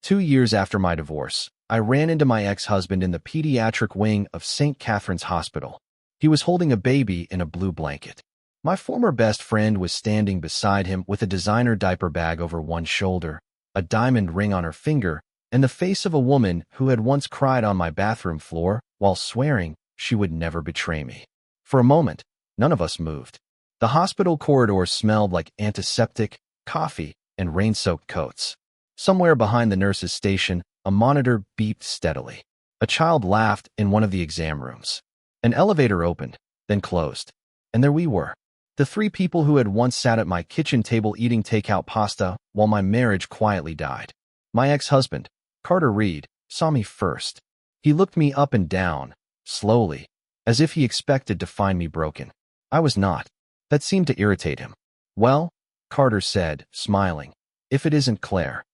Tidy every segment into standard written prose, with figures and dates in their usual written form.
2 years after my divorce, I ran into my ex-husband in the pediatric wing of St. Catherine's Hospital. He was holding a baby in a blue blanket. My former best friend was standing beside him with a designer diaper bag over one shoulder, a diamond ring on her finger, and the face of a woman who had once cried on my bathroom floor while swearing she would never betray me. For a moment, none of us moved. The hospital corridor smelled like antiseptic, coffee, and rain-soaked coats. Somewhere behind the nurse's station, a monitor beeped steadily. A child laughed in one of the exam rooms. An elevator opened, then closed. And there we were. The three people who had once sat at my kitchen table eating takeout pasta while my marriage quietly died. My ex-husband, Carter Reed, saw me first. He looked me up and down, slowly, as if he expected to find me broken. I was not. That seemed to irritate him. "Well," Carter said, smiling, "if it isn't Claire."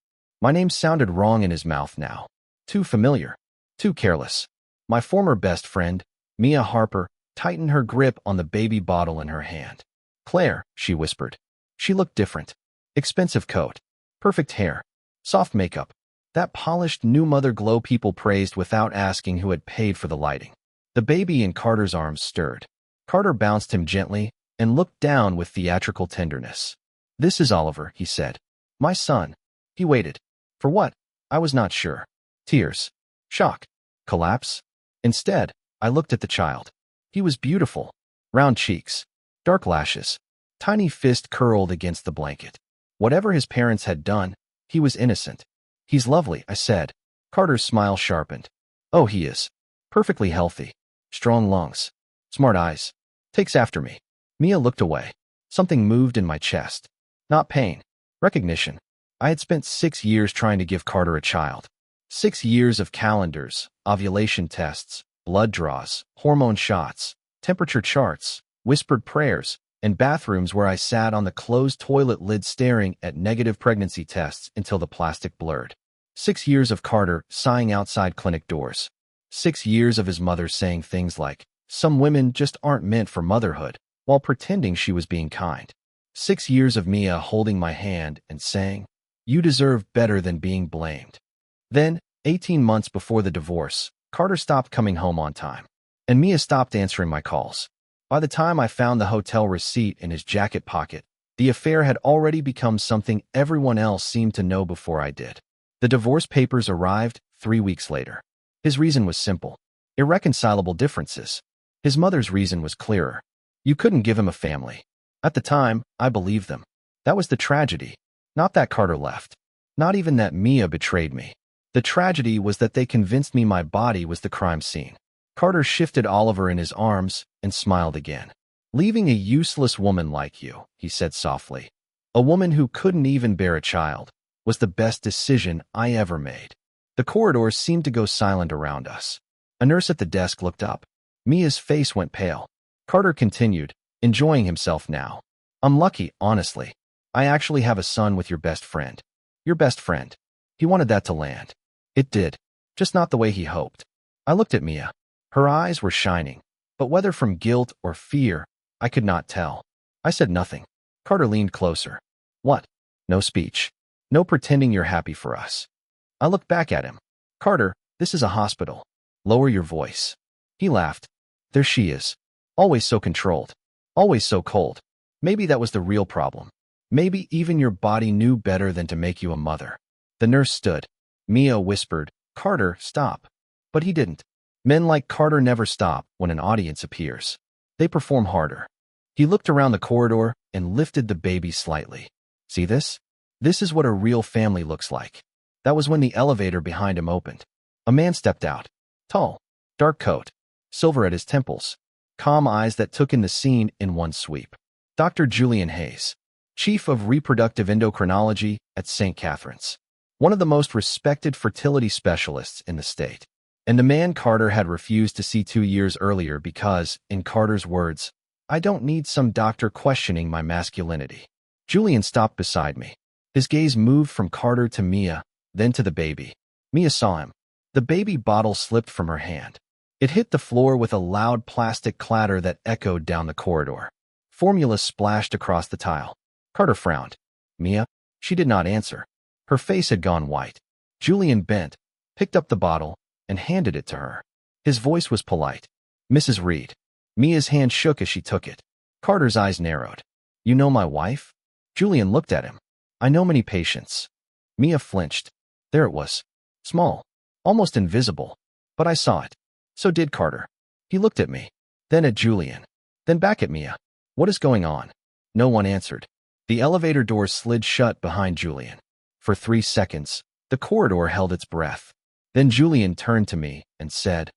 My name sounded wrong in his mouth now. Too familiar. Too careless. My former best friend, Mia Harper, tightened her grip on the baby bottle in her hand. "Claire," she whispered. She looked different. Expensive coat. Perfect hair. Soft makeup. That polished new mother glow people praised without asking who had paid for the lighting. The baby in Carter's arms stirred. Carter bounced him gently and looked down with theatrical tenderness. "This is Oliver," he said. "My son." He waited. For what? I was not sure. Tears. Shock. Collapse? Instead, I looked at the child. He was beautiful. Round cheeks. Dark lashes. Tiny fist curled against the blanket. Whatever his parents had done, he was innocent. "He's lovely," I said. Carter's smile sharpened. "Oh, he is. Perfectly healthy. Strong lungs. Smart eyes. Takes after me." Mia looked away. Something moved in my chest. Not pain. Recognition. I had spent 6 years trying to give Carter a child. 6 years of calendars, ovulation tests, blood draws, hormone shots, temperature charts, whispered prayers, and bathrooms where I sat on the closed toilet lid staring at negative pregnancy tests until the plastic blurred. 6 years of Carter sighing outside clinic doors. 6 years of his mother saying things like, "Some women just aren't meant for motherhood," while pretending she was being kind. 6 years of Mia holding my hand and saying, "You deserve better than being blamed." Then, 18 months before the divorce, Carter stopped coming home on time, and Mia stopped answering my calls. By the time I found the hotel receipt in his jacket pocket, the affair had already become something everyone else seemed to know before I did. The divorce papers arrived 3 weeks later. His reason was simple. Irreconcilable differences. His mother's reason was clearer. You couldn't give him a family. At the time, I believed them. That was the tragedy. Not that Carter left. Not even that Mia betrayed me. The tragedy was that they convinced me my body was the crime scene. Carter shifted Oliver in his arms and smiled again. "Leaving a useless woman like you," he said softly, "a woman who couldn't even bear a child, was the best decision I ever made." The corridors seemed to go silent around us. A nurse at the desk looked up. Mia's face went pale. Carter continued, enjoying himself now. "I'm lucky, honestly. I actually have a son with your best friend. Your best friend." He wanted that to land. It did. Just not the way he hoped. I looked at Mia. Her eyes were shining, but whether from guilt or fear, I could not tell. I said nothing. Carter leaned closer. "What?" No speech. No pretending you're happy for us. I looked back at him. "Carter, this is a hospital. Lower your voice." He laughed. "There she is. Always so controlled. Always so cold. Maybe that was the real problem. Maybe even your body knew better than to make you a mother." The nurse stood. Mia whispered, "Carter, stop." But he didn't. Men like Carter never stop when an audience appears. They perform harder. He looked around the corridor and lifted the baby slightly. "See this? This is what a real family looks like." That was when the elevator behind him opened. A man stepped out. Tall. Dark coat. Silver at his temples. Calm eyes that took in the scene in one sweep. Dr. Julian Hayes, Chief of Reproductive Endocrinology at St. Catherine's. One of the most respected fertility specialists in the state. And a man Carter had refused to see 2 years earlier because, in Carter's words, "I don't need some doctor questioning my masculinity." Julian stopped beside me. His gaze moved from Carter to Mia, then to the baby. Mia saw him. The baby bottle slipped from her hand. It hit the floor with a loud plastic clatter that echoed down the corridor. Formula splashed across the tile. Carter frowned. "Mia?" She did not answer. Her face had gone white. Julian bent, picked up the bottle, and handed it to her. His voice was polite. Mrs. Reed. Mia's hand shook as she took it. Carter's eyes narrowed. You know my wife? Julian looked at him. I know many patients. Mia flinched. There it was. Small. Almost invisible. But I saw it. So did Carter. He looked at me. Then at Julian. Then back at Mia. What is going on? No one answered. The elevator door slid shut behind Julian. For 3 seconds, the corridor held its breath. Then Julian turned to me and said,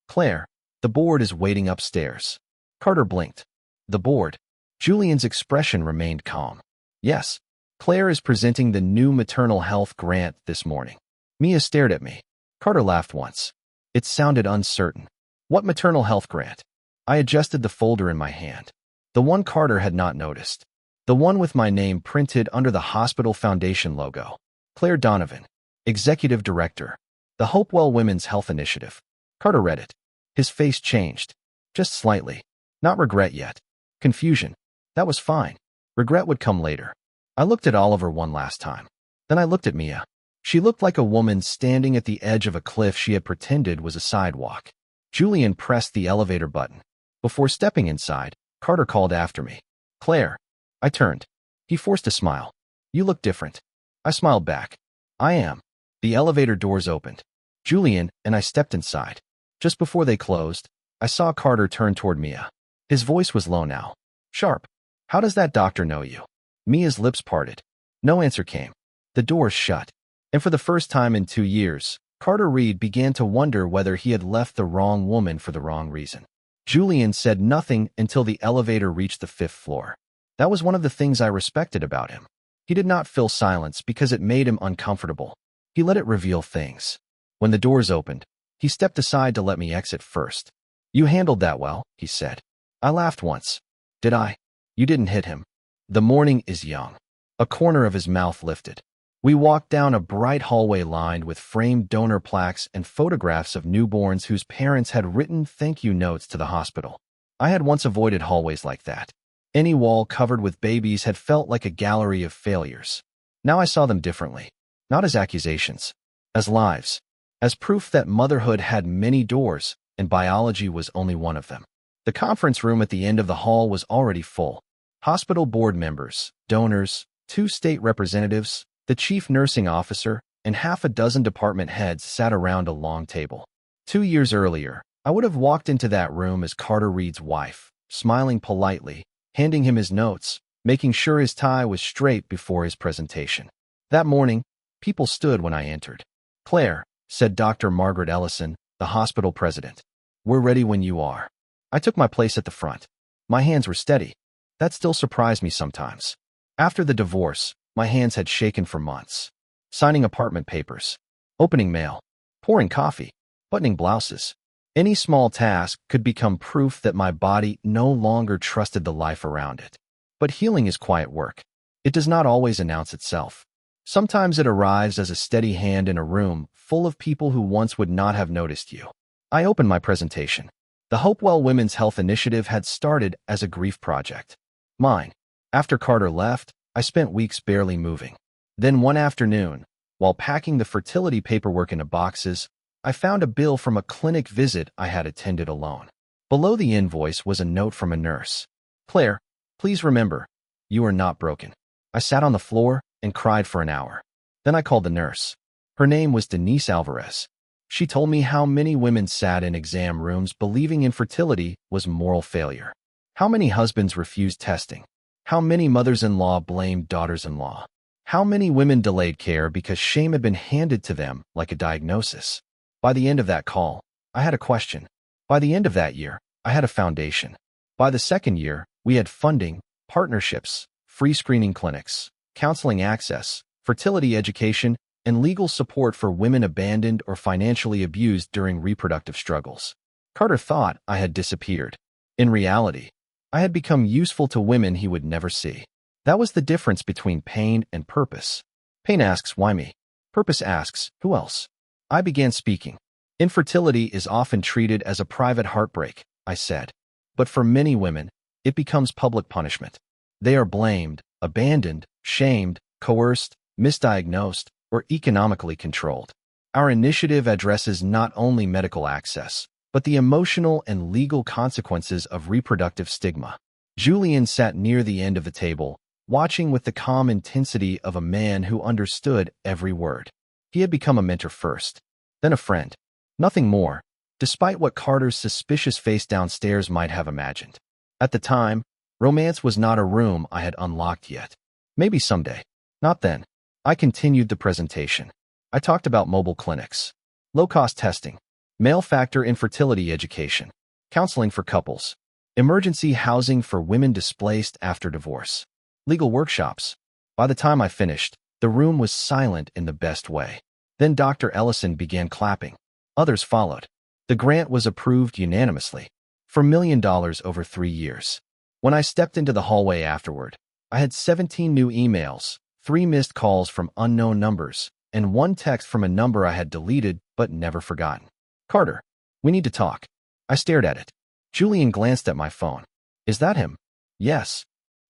Claire, the board is waiting upstairs. Carter blinked. The board. Julian's expression remained calm. Yes, Claire is presenting the new maternal health grant this morning. Mia stared at me. Carter laughed once. It sounded uncertain. What maternal health grant? I adjusted the folder in my hand. The one Carter had not noticed. The one with my name printed under the Hospital Foundation logo. Claire Donovan, Executive Director, the Hopewell Women's Health Initiative. Carter read it. His face changed. Just slightly. Not regret yet. Confusion. That was fine. Regret would come later. I looked at Oliver one last time. Then I looked at Mia. She looked like a woman standing at the edge of a cliff she had pretended was a sidewalk. Julian pressed the elevator button. Before stepping inside, Carter called after me. Claire. I turned. He forced a smile. You look different. I smiled back. I am. The elevator doors opened. Julian and I stepped inside. Just before they closed, I saw Carter turn toward Mia. His voice was low now. Sharp. How does that doctor know you? Mia's lips parted. No answer came. The doors shut. And for the first time in 2 years, Carter Reed began to wonder whether he had left the wrong woman for the wrong reason. Julian said nothing until the elevator reached the 5th floor. That was one of the things I respected about him. He did not fill silence because it made him uncomfortable. He let it reveal things. When the doors opened, he stepped aside to let me exit first. You handled that well, he said. I laughed once. Did I? You didn't hit him. The morning is young. A corner of his mouth lifted. We walked down a bright hallway lined with framed donor plaques and photographs of newborns whose parents had written thank you notes to the hospital. I had once avoided hallways like that. Any wall covered with babies had felt like a gallery of failures. Now I saw them differently. Not as accusations. As lives. As proof that motherhood had many doors, and biology was only one of them. The conference room at the end of the hall was already full. Hospital board members, donors, 2 state representatives, the chief nursing officer, and half a dozen department heads sat around a long table. 2 years earlier, I would have walked into that room as Carter Reed's wife, smiling politely, handing him his notes, making sure his tie was straight before his presentation. That morning, people stood when I entered. Claire, said Dr. Margaret Ellison, the hospital president. We're ready when you are. I took my place at the front. My hands were steady. That still surprised me sometimes. After the divorce, my hands had shaken for months. Signing apartment papers, opening mail, pouring coffee, buttoning blouses. Any small task could become proof that my body no longer trusted the life around it. But healing is quiet work. It does not always announce itself. Sometimes it arrives as a steady hand in a room full of people who once would not have noticed you. I opened my presentation. The Hopewell Women's Health Initiative had started as a grief project. Mine. After Carter left, I spent weeks barely moving. Then one afternoon, while packing the fertility paperwork into boxes, I found a bill from a clinic visit I had attended alone. Below the invoice was a note from a nurse. Claire, please remember, you are not broken. I sat on the floor and cried for an hour. Then I called the nurse. Her name was Denise Alvarez. She told me how many women sat in exam rooms believing infertility was moral failure. How many husbands refused testing. How many mothers-in-law blamed daughters-in-law. How many women delayed care because shame had been handed to them like a diagnosis. By the end of that call, I had a question. By the end of that year, I had a foundation. By the second year, we had funding, partnerships, free screening clinics, counseling access, fertility education, and legal support for women abandoned or financially abused during reproductive struggles. Carter thought I had disappeared. In reality, I had become useful to women he would never see. That was the difference between pain and purpose. Pain asks, why me? Purpose asks, who else? I began speaking. Infertility is often treated as a private heartbreak, I said. But for many women, it becomes public punishment. They are blamed, abandoned, shamed, coerced, misdiagnosed, or economically controlled. Our initiative addresses not only medical access, but the emotional and legal consequences of reproductive stigma. Julian sat near the end of the table, watching with the calm intensity of a man who understood every word. He had become a mentor first, then a friend. Nothing more, despite what Carter's suspicious face downstairs might have imagined. At the time, romance was not a room I had unlocked yet. Maybe someday. Not then. I continued the presentation. I talked about mobile clinics, low-cost testing, male factor infertility education, counseling for couples, emergency housing for women displaced after divorce, legal workshops. By the time I finished, the room was silent in the best way. Then Dr. Ellison began clapping. Others followed. The grant was approved unanimously for $1 million over 3 years. When I stepped into the hallway afterward, I had 17 new emails, 3 missed calls from unknown numbers, and 1 text from a number I had deleted but never forgotten. Carter, we need to talk. I stared at it. Julian glanced at my phone. Is that him? Yes.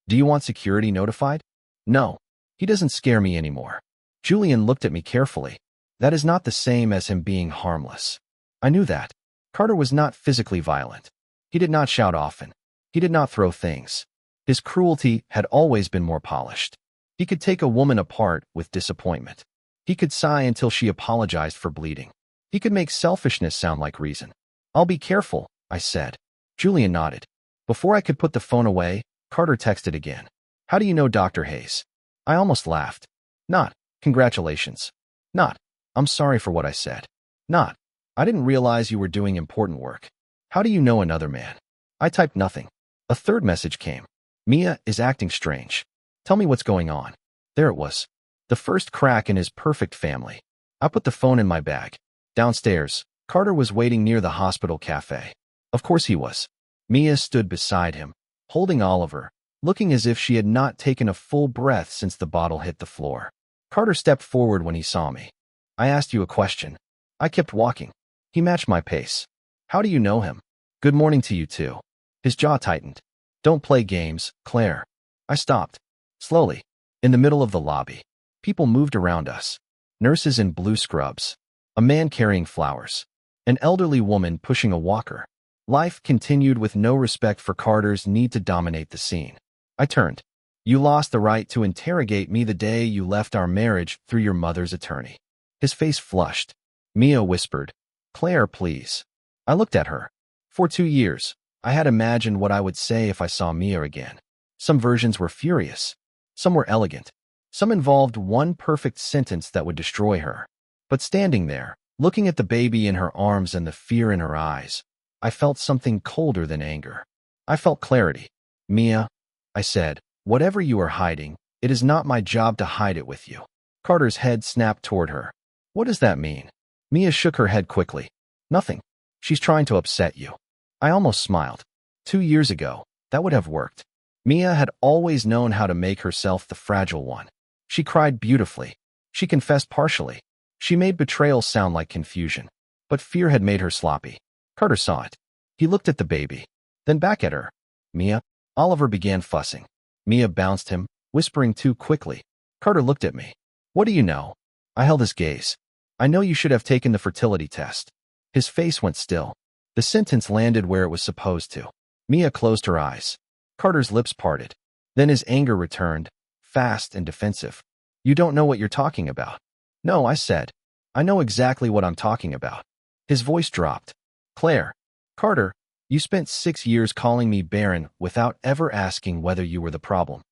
Do you want security notified? No. He doesn't scare me anymore. Julian looked at me carefully. That is not the same as him being harmless. I knew that. Carter was not physically violent. He did not shout often. He did not throw things. His cruelty had always been more polished. He could take a woman apart with disappointment. He could sigh until she apologized for bleeding. He could make selfishness sound like reason. I'll be careful, I said. Julian nodded. Before I could put the phone away, Carter texted again. How do you know Dr. Hayes? I almost laughed. Not, congratulations. Not, I'm sorry for what I said. Not, I didn't realize you were doing important work. How do you know another man? I typed nothing. A third message came. Mia is acting strange. Tell me what's going on. There it was. The first crack in his perfect family. I put the phone in my bag. Downstairs, Carter was waiting near the hospital cafe. Of course he was. Mia stood beside him, holding Oliver, looking as if she had not taken a full breath since the bottle hit the floor. Carter stepped forward when he saw me. I asked you a question. I kept walking. He matched my pace. How do you know him? Good morning to you too. His jaw tightened. Don't play games, Claire. I stopped. Slowly. In the middle of the lobby. People moved around us. Nurses in blue scrubs. A man carrying flowers. An elderly woman pushing a walker. Life continued with no respect for Carter's need to dominate the scene. I turned. You lost the right to interrogate me the day you left our marriage through your mother's attorney. His face flushed. Mia whispered, Claire, please. I looked at her. For 2 years, I had imagined what I would say if I saw Mia again. Some versions were furious. Some were elegant. Some involved one perfect sentence that would destroy her. But standing there, looking at the baby in her arms and the fear in her eyes, I felt something colder than anger. I felt clarity. Mia, I said, whatever you are hiding, it is not my job to hide it with you. Carter's head snapped toward her. What does that mean? Mia shook her head quickly. Nothing. She's trying to upset you. I almost smiled. 2 years ago, that would have worked. Mia had always known how to make herself the fragile one. She cried beautifully. She confessed partially. She made betrayal sound like confusion. But fear had made her sloppy. Carter saw it. He looked at the baby, then back at her. Mia. Oliver began fussing. Mia bounced him, whispering too quickly. Carter looked at me. What do you know? I held his gaze. I know you should have taken the fertility test. His face went still. The sentence landed where it was supposed to. Mia closed her eyes. Carter's lips parted. Then his anger returned, fast and defensive. You don't know what you're talking about. No, I said. I know exactly what I'm talking about. His voice dropped. Claire. Carter, you spent 6 years calling me barren without ever asking whether you were the problem.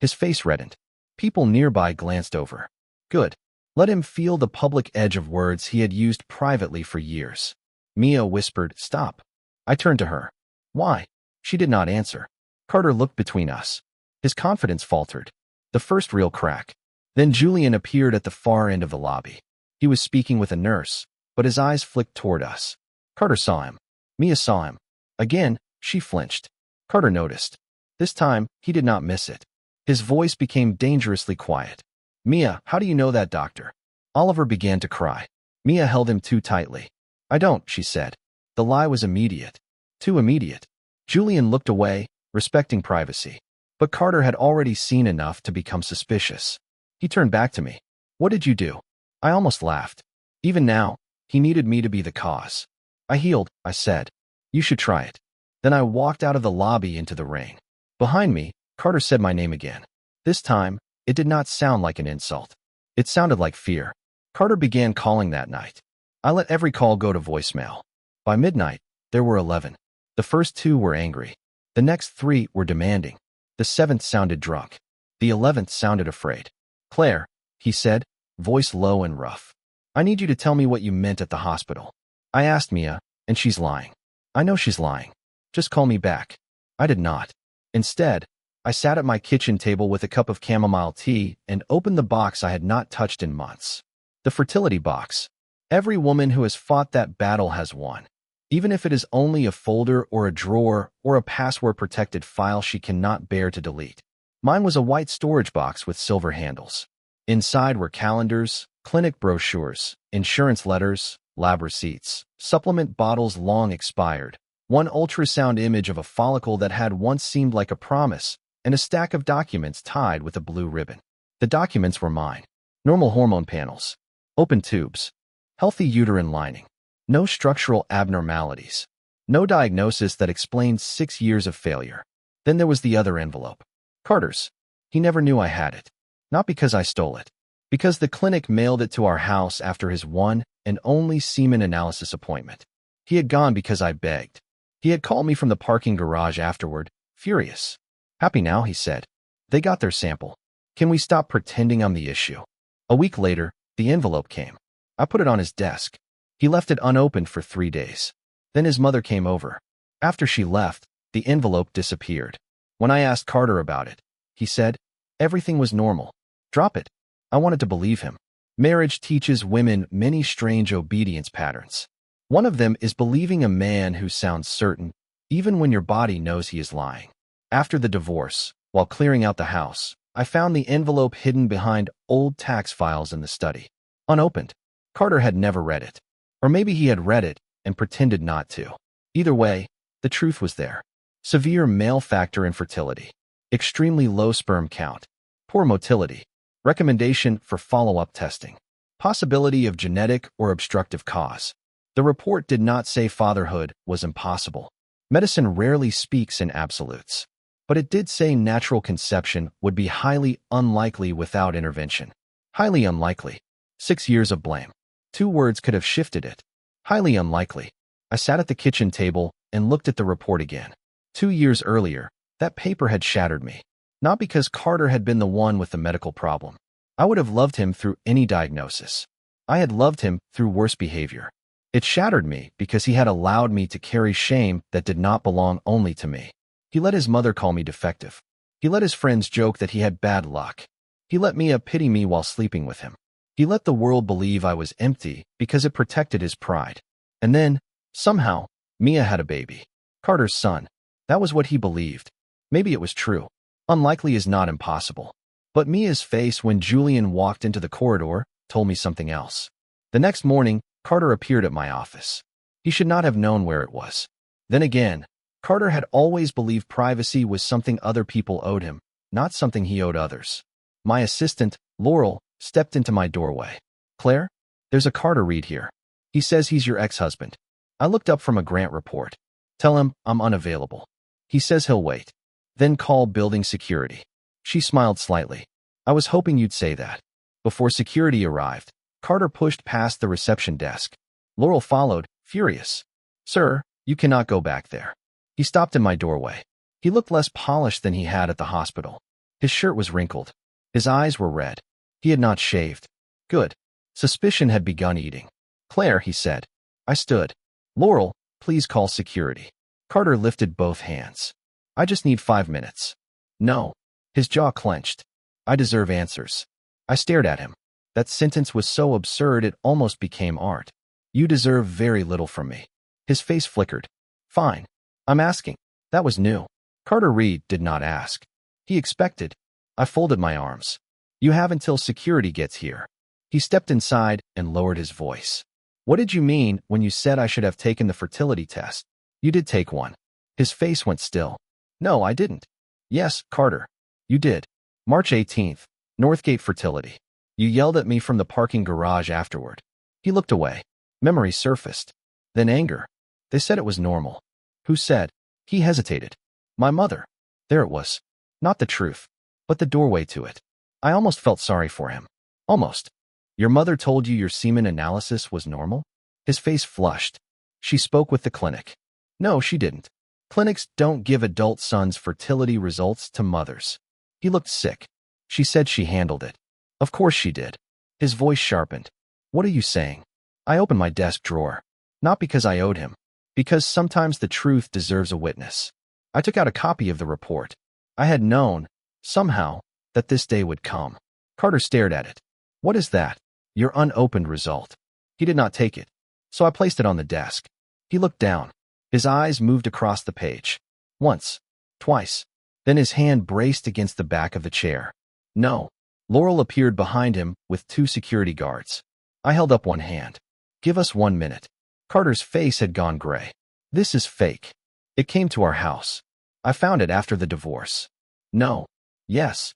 His face reddened. People nearby glanced over. Good. Let him feel the public edge of words he had used privately for years. Mia whispered, Stop. I turned to her. Why? She did not answer. Carter looked between us. His confidence faltered. The first real crack. Then Julian appeared at the far end of the lobby. He was speaking with a nurse, but his eyes flicked toward us. Carter saw him. Mia saw him. Again, she flinched. Carter noticed. This time, he did not miss it. His voice became dangerously quiet. Mia, how do you know that, doctor? Oliver began to cry. Mia held him too tightly. I don't, she said. The lie was immediate. Too immediate. Julian looked away, respecting privacy. But Carter had already seen enough to become suspicious. He turned back to me. What did you do? I almost laughed. Even now, he needed me to be the cause. I healed, I said. You should try it. Then I walked out of the lobby into the rain. Behind me, Carter said my name again. This time, it did not sound like an insult. It sounded like fear. Carter began calling that night. I let every call go to voicemail. By midnight, there were 11. The first 2 were angry. The next 3 were demanding. The 7th sounded drunk. The 11th sounded afraid. Claire, he said, voice low and rough. I need you to tell me what you meant at the hospital. I asked Mia, and she's lying. I know she's lying. Just call me back. I did not. Instead, I sat at my kitchen table with a cup of chamomile tea and opened the box I had not touched in months. The fertility box. Every woman who has fought that battle has won. Even if it is only a folder or a drawer or a password-protected file she cannot bear to delete. Mine was a white storage box with silver handles. Inside were calendars, clinic brochures, insurance letters, lab receipts, supplement bottles long expired, one ultrasound image of a follicle that had once seemed like a promise, and a stack of documents tied with a blue ribbon. The documents were mine. Normal hormone panels, open tubes, healthy uterine lining, no structural abnormalities, no diagnosis that explained 6 years of failure. Then there was the other envelope. Carter's. He never knew I had it. Not because I stole it. Because the clinic mailed it to our house after his one and only semen analysis appointment. He had gone because I begged. He had called me from the parking garage afterward, furious. Happy now, he said. They got their sample. Can we stop pretending I'm the issue? A week later, the envelope came. I put it on his desk. He left it unopened for 3 days. Then his mother came over. After she left, the envelope disappeared. When I asked Carter about it, he said, everything was normal. Drop it. I wanted to believe him. Marriage teaches women many strange obedience patterns. One of them is believing a man who sounds certain, even when your body knows he is lying. After the divorce, while clearing out the house, I found the envelope hidden behind old tax files in the study. Unopened. Carter had never read it. Or maybe he had read it and pretended not to. Either way, the truth was there. Severe male factor infertility. Extremely low sperm count. Poor motility. Recommendation for follow-up testing. Possibility of genetic or obstructive cause. The report did not say fatherhood was impossible. Medicine rarely speaks in absolutes. But it did say natural conception would be highly unlikely without intervention. Highly unlikely. 6 years of blame. 2 words could have shifted it. Highly unlikely. I sat at the kitchen table and looked at the report again. 2 years earlier, that paper had shattered me. Not because Carter had been the one with the medical problem. I would have loved him through any diagnosis. I had loved him through worse behavior. It shattered me because he had allowed me to carry shame that did not belong only to me. He let his mother call me defective. He let his friends joke that he had bad luck. He let Mia pity me while sleeping with him. He let the world believe I was empty because it protected his pride. And then, somehow, Mia had a baby. Carter's son. That was what he believed. Maybe it was true. Unlikely is not impossible. But Mia's face when Julian walked into the corridor told me something else. The next morning, Carter appeared at my office. He should not have known where it was. Then again, Carter had always believed privacy was something other people owed him, not something he owed others. My assistant, Laurel, stepped into my doorway. Claire, there's a Carter Reed here. He says he's your ex-husband. I looked up from a grant report. Tell him I'm unavailable. He says he'll wait. Then call building security. She smiled slightly. I was hoping you'd say that. Before security arrived, Carter pushed past the reception desk. Laurel followed, furious. Sir, you cannot go back there. He stopped in my doorway. He looked less polished than he had at the hospital. His shirt was wrinkled. His eyes were red. He had not shaved. Good. Suspicion had begun eating. Claire, he said. I stood. Laurel, please call security. Carter lifted both hands. I just need 5 minutes. No. His jaw clenched. I deserve answers. I stared at him. That sentence was so absurd it almost became art. You deserve very little from me. His face flickered. Fine. I'm asking. That was new. Carter Reed did not ask. He expected. I folded my arms. You have until security gets here. He stepped inside and lowered his voice. What did you mean when you said I should have taken the fertility test? You did take one. His face went still. No, I didn't. Yes, Carter. You did. March 18th, Northgate Fertility. You yelled at me from the parking garage afterward. He looked away. Memory surfaced. Then anger. They said it was normal. Who said? He hesitated. My mother. There it was. Not the truth, but the doorway to it. I almost felt sorry for him. Almost. Your mother told you your semen analysis was normal? His face flushed. She spoke with the clinic. No, she didn't. Clinics don't give adult sons' fertility results to mothers. He looked sick. She said she handled it. Of course she did. His voice sharpened. What are you saying? I opened my desk drawer. Not because I owed him. Because sometimes the truth deserves a witness. I took out a copy of the report. I had known, somehow, that this day would come. Carter stared at it. What is that? Your unopened result. He did not take it. So I placed it on the desk. He looked down. His eyes moved across the page. Once. Twice. Then his hand braced against the back of the chair. No. Laurel appeared behind him with 2 security guards. I held up one hand. Give us 1 minute. Carter's face had gone gray. This is fake. It came to our house. I found it after the divorce. No. Yes.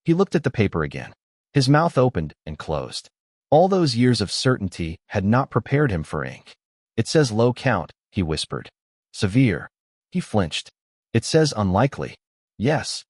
He looked at the paper again. His mouth opened and closed. All those years of certainty had not prepared him for ink. It says low count, he whispered. Severe. He flinched. It says unlikely. Yes.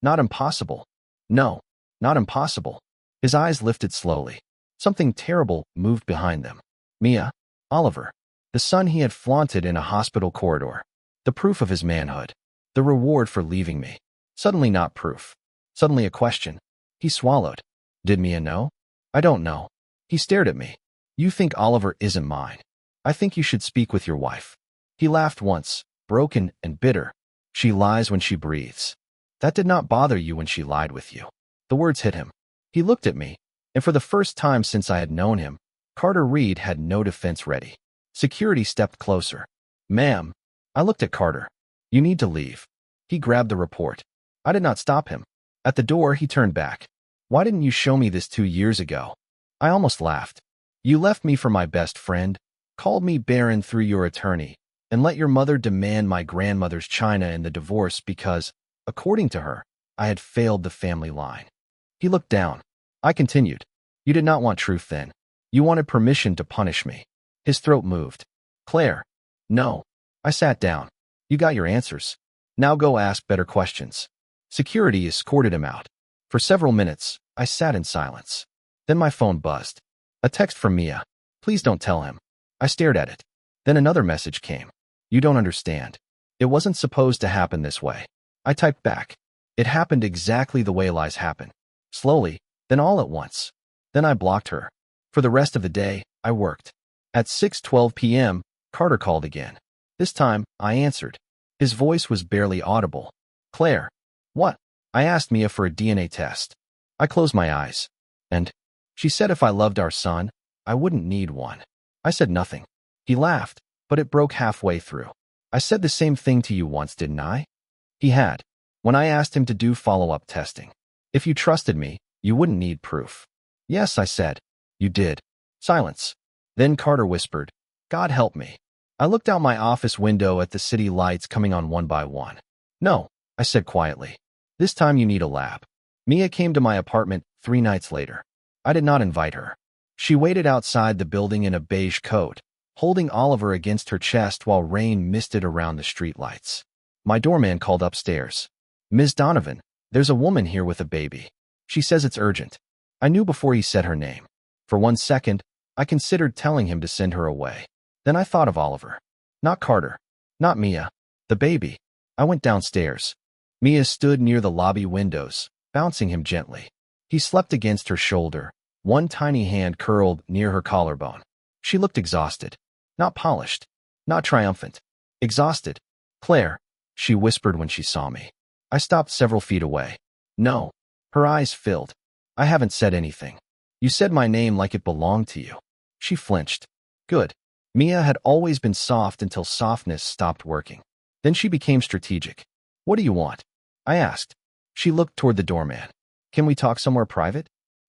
Not impossible. No. Not impossible. His eyes lifted slowly. Something terrible moved behind them. Mia. Oliver. The son he had flaunted in a hospital corridor. The proof of his manhood. The reward for leaving me. Suddenly not proof. Suddenly a question. He swallowed. Did Mia know? I don't know. He stared at me. You think Oliver isn't mine. I think you should speak with your wife. He laughed once, broken and bitter. She lies when she breathes. That did not bother you when she lied with you. The words hit him. He looked at me, and for the first time since I had known him, Carter Reed had no defense ready. Security stepped closer. Ma'am. I looked at Carter. You need to leave. He grabbed the report. I did not stop him. At the door, he turned back. Why didn't you show me this 2 years ago? I almost laughed. You left me for my best friend, called me barren through your attorney, and let your mother demand my grandmother's china in the divorce because, according to her, I had failed the family line. He looked down. I continued. You did not want truth then. You wanted permission to punish me. His throat moved. Claire. No. I sat down. You got your answers. Now go ask better questions. Security escorted him out. For several minutes, I sat in silence. Then my phone buzzed. A text from Mia. Please don't tell him. I stared at it. Then another message came. You don't understand. It wasn't supposed to happen this way. I typed back. It happened exactly the way lies happen. Slowly, then all at once. Then I blocked her. For the rest of the day, I worked. At 6:12 p.m., Carter called again. This time, I answered. His voice was barely audible. Claire. What? I asked Mia for a DNA test. I closed my eyes. And she said if I loved our son, I wouldn't need one. I said nothing. He laughed, but it broke halfway through. I said the same thing to you once, didn't I? He had. When I asked him to do follow-up testing. If you trusted me, you wouldn't need proof. Yes, I said. You did. Silence. Then Carter whispered, God help me. I looked out my office window at the city lights coming on one by one. No, I said quietly. This time you need a lab. Mia came to my apartment 3 nights later. I did not invite her. She waited outside the building in a beige coat, holding Oliver against her chest while rain misted around the streetlights. My doorman called upstairs. Ms. Donovan, there's a woman here with a baby. She says it's urgent. I knew before he said her name. For 1 second, I considered telling him to send her away. Then I thought of Oliver. Not Carter. Not Mia. The baby. I went downstairs. Mia stood near the lobby windows, bouncing him gently. He slept against her shoulder, one tiny hand curled near her collarbone. She looked exhausted. Not polished. Not triumphant. Exhausted. Claire, she whispered when she saw me. I stopped several feet away. No. Her eyes filled. I haven't said anything. You said my name like it belonged to you. She flinched. Good. Mia had always been soft until softness stopped working. Then she became strategic. What do you want? I asked. She looked toward the doorman. Can we talk somewhere private?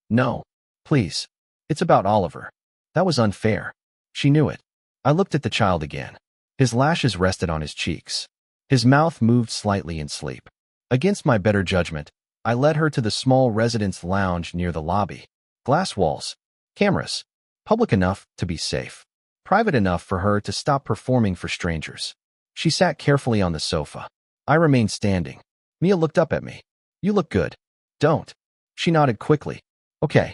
No. Please. It's about Oliver. That was unfair. She knew it. I looked at the child again. His lashes rested on his cheeks. His mouth moved slightly in sleep. Against my better judgment, I led her to the small residence lounge near the lobby. Glass walls. Cameras. Public enough to be safe. Private enough for her to stop performing for strangers. She sat carefully on the sofa. I remained standing. Mia looked up at me. You look good. Don't. She nodded quickly. Okay.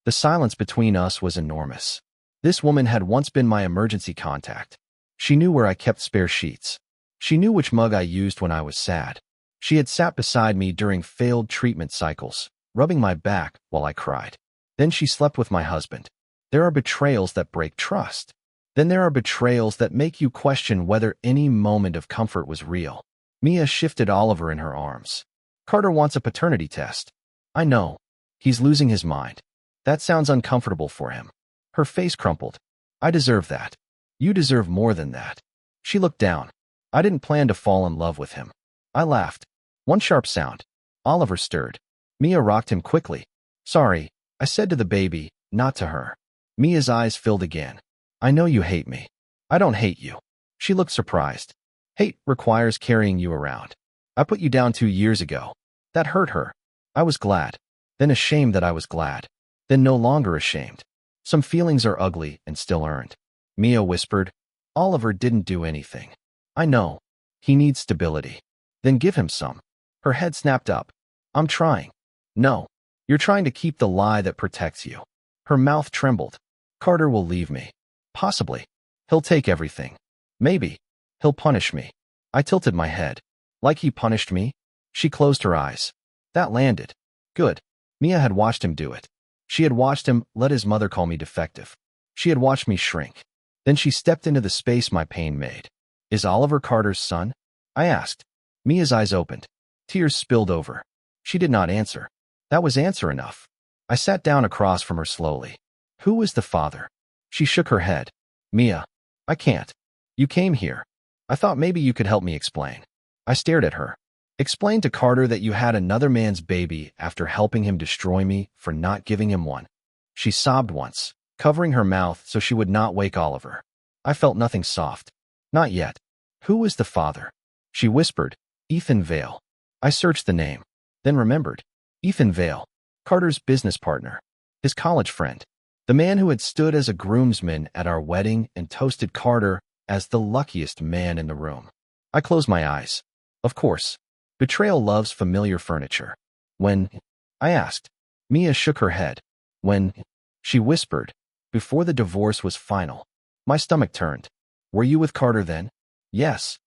The silence between us was enormous. This woman had once been my emergency contact. She knew where I kept spare sheets. She knew which mug I used when I was sad. She had sat beside me during failed treatment cycles, rubbing my back while I cried. Then she slept with my husband. There are betrayals that break trust. Then there are betrayals that make you question whether any moment of comfort was real. Mia shifted Oliver in her arms. Carter wants a paternity test. I know. He's losing his mind. That sounds uncomfortable for him. Her face crumpled. I deserve that. You deserve more than that. She looked down. I didn't plan to fall in love with him. I laughed. One sharp sound. Oliver stirred. Mia rocked him quickly. Sorry, I said to the baby, not to her. Mia's eyes filled again. I know you hate me. I don't hate you. She looked surprised. Hate requires carrying you around. I put you down 2 years ago. That hurt her. I was glad. Then ashamed that I was glad. Then no longer ashamed. Some feelings are ugly and still earned. Mia whispered. Oliver didn't do anything. I know. He needs stability. Then give him some. Her head snapped up. I'm trying. No. You're trying to keep the lie that protects you. Her mouth trembled. Carter will leave me. Possibly. He'll take everything. Maybe. He'll punish me. I tilted my head. Like he punished me? She closed her eyes. That landed. Good. Mia had watched him do it. She had watched him let his mother call me defective. She had watched me shrink. Then she stepped into the space my pain made. Is Oliver Carter's son? I asked. Mia's eyes opened. Tears spilled over. She did not answer. That was answer enough. I sat down across from her slowly. Who is the father? She shook her head. Mia, I can't. You came here. I thought maybe you could help me explain. I stared at her. Explain to Carter that you had another man's baby after helping him destroy me for not giving him one. She sobbed once, covering her mouth so she would not wake Oliver. I felt nothing soft. Not yet. Who is the father? She whispered. Ethan Vale. I searched the name, then remembered. Ethan Vale, Carter's business partner, his college friend, the man who had stood as a groomsman at our wedding and toasted Carter as the luckiest man in the room. I closed my eyes. Of course. Betrayal loves familiar furniture. When? I asked. Mia shook her head. When? She whispered. Before the divorce was final. My stomach turned. Were you with Carter then? Yes.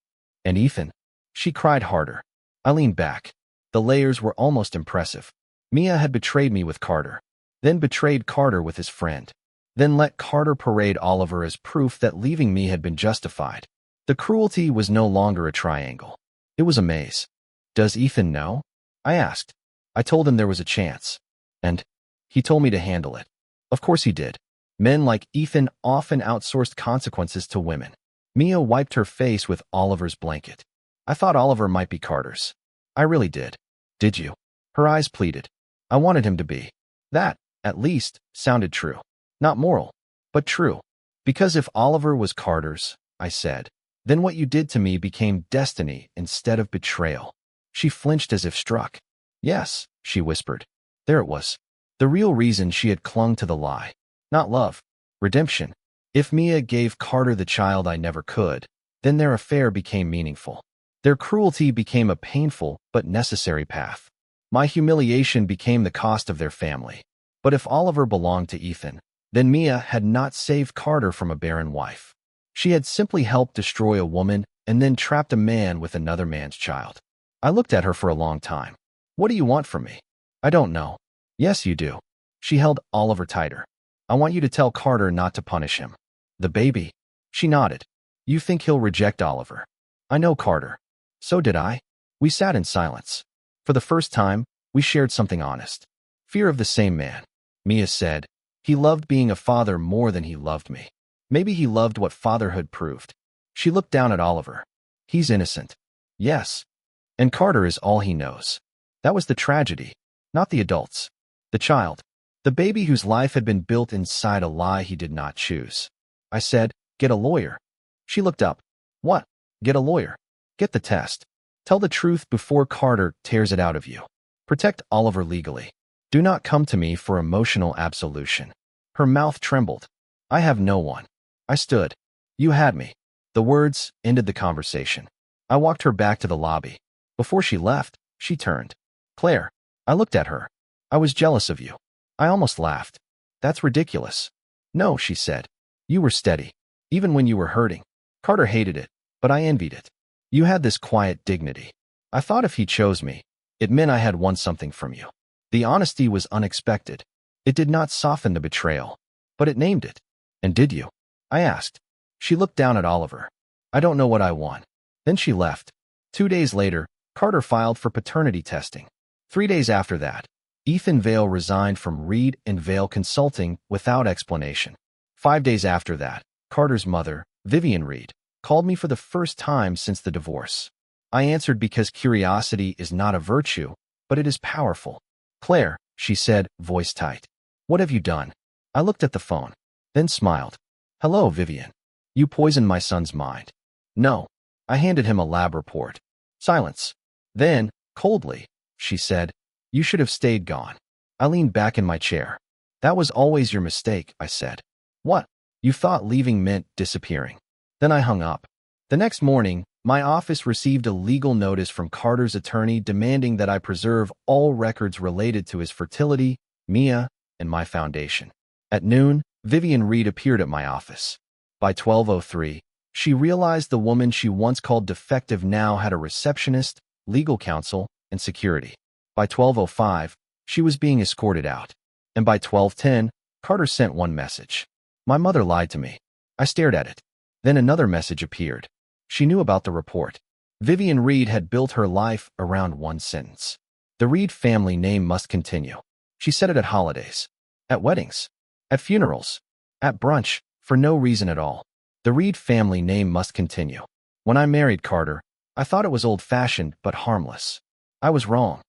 And Ethan? She cried harder. I leaned back. The layers were almost impressive. Mia had betrayed me with Carter, then betrayed Carter with his friend, then let Carter parade Oliver as proof that leaving me had been justified. The cruelty was no longer a triangle. It was a maze. Does Ethan know? I asked. I told him there was a chance. And he told me to handle it. Of course he did. Men like Ethan often outsourced consequences to women. Mia wiped her face with Oliver's blanket. I thought Oliver might be Carter's. I really did. Did you? Her eyes pleaded. I wanted him to be. That, at least, sounded true. Not moral, but true. Because if Oliver was Carter's, I said, then what you did to me became destiny instead of betrayal. She flinched as if struck. Yes, she whispered. There it was. The real reason she had clung to the lie. Not love. Redemption. If Mia gave Carter the child I never could, then their affair became meaningful. Their cruelty became a painful but necessary path. My humiliation became the cost of their family. But if Oliver belonged to Ethan, then Mia had not saved Carter from a barren wife. She had simply helped destroy a woman and then trapped a man with another man's child. I looked at her for a long time. What do you want from me? I don't know. Yes, you do. She held Oliver tighter. I want you to tell Carter not to punish him. The baby? She nodded. You think he'll reject Oliver? I know Carter. So did I. We sat in silence. For the first time, we shared something honest. Fear of the same man. Mia said, he loved being a father more than he loved me. Maybe he loved what fatherhood proved. She looked down at Oliver. He's innocent. Yes. And Carter is all he knows. That was the tragedy, not the adults. The child. The baby whose life had been built inside a lie he did not choose. I said, get a lawyer. She looked up. What? Get a lawyer. Get the test. Tell the truth before Carter tears it out of you. Protect Oliver legally. Do not come to me for emotional absolution. Her mouth trembled. I have no one. I stood. You had me. The words ended the conversation. I walked her back to the lobby. Before she left, she turned. Claire. I looked at her. I was jealous of you. I almost laughed. That's ridiculous. No, she said. You were steady. Even when you were hurting. Carter hated it, but I envied it. You had this quiet dignity. I thought if he chose me, it meant I had won something from you. The honesty was unexpected. It did not soften the betrayal, but it named it. And did you? I asked. She looked down at Oliver. I don't know what I won. Then she left. 2 days later, Carter filed for paternity testing. 3 days after that, Ethan Vale resigned from Reed and Vale Consulting without explanation. 5 days after that, Carter's mother, Vivian Reed, called me for the first time since the divorce. I answered because curiosity is not a virtue, but it is powerful. Claire, she said, voice tight. What have you done? I looked at the phone, then smiled. Hello, Vivian. You poisoned my son's mind. No. I handed him a lab report. Silence. Then, coldly, she said, you should have stayed gone. I leaned back in my chair. That was always your mistake, I said. What? You thought leaving meant disappearing. Then I hung up. The next morning, my office received a legal notice from Carter's attorney demanding that I preserve all records related to his fertility, Mia, and my foundation. At noon, Vivian Reed appeared at my office. By 12:03, she realized the woman she once called defective now had a receptionist, legal counsel, and security. By 12:05, she was being escorted out. And by 12:10, Carter sent one message. My mother lied to me. I stared at it. Then another message appeared. She knew about the report. Vivian Reed had built her life around one sentence. The Reed family name must continue. She said it at holidays, at weddings, at funerals, at brunch, for no reason at all. The Reed family name must continue. When I married Carter, I thought it was old-fashioned but harmless. I was wrong.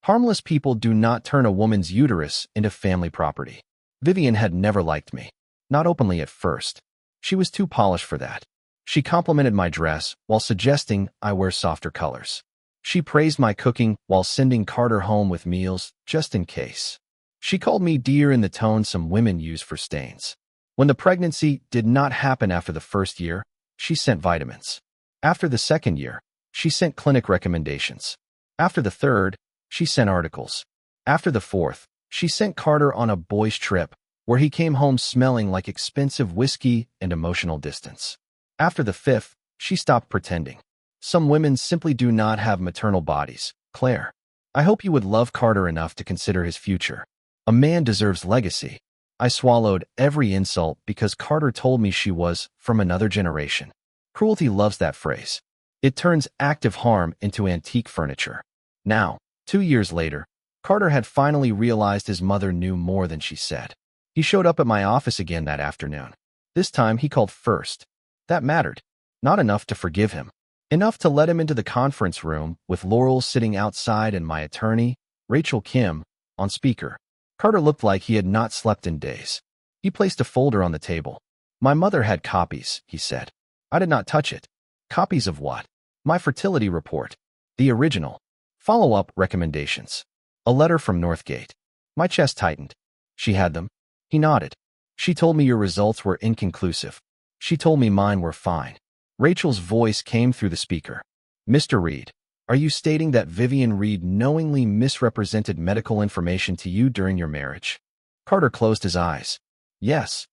Harmless people do not turn a woman's uterus into family property. Vivian had never liked me. Not openly at first. She was too polished for that. She complimented my dress while suggesting I wear softer colors. She praised my cooking while sending Carter home with meals just in case. She called me dear in the tone some women use for stains. When the pregnancy did not happen after the first year, she sent vitamins. After the second year, she sent clinic recommendations. After the third, she sent articles. After the fourth, she sent Carter on a boys' trip where he came home smelling like expensive whiskey and emotional distance. After the fifth, she stopped pretending. Some women simply do not have maternal bodies. Claire, I hope you would love Carter enough to consider his future. A man deserves legacy. I swallowed every insult because Carter told me she was from another generation. Cruelty loves that phrase. It turns active harm into antique furniture. Now, 2 years later, Carter had finally realized his mother knew more than she said. He showed up at my office again that afternoon. This time he called first. That mattered. Not enough to forgive him. Enough to let him into the conference room with Laurel sitting outside and my attorney, Rachel Kim, on speaker. Carter looked like he had not slept in days. He placed a folder on the table. My mother had copies, he said. I did not touch it. Copies of what? My fertility report. The original. Follow-up recommendations. A letter from Northgate. My chest tightened. She had them. He nodded. She told me your results were inconclusive. She told me mine were fine. Rachel's voice came through the speaker. Mr. Reed, are you stating that Vivian Reed knowingly misrepresented medical information to you during your marriage? Carter closed his eyes. Yes.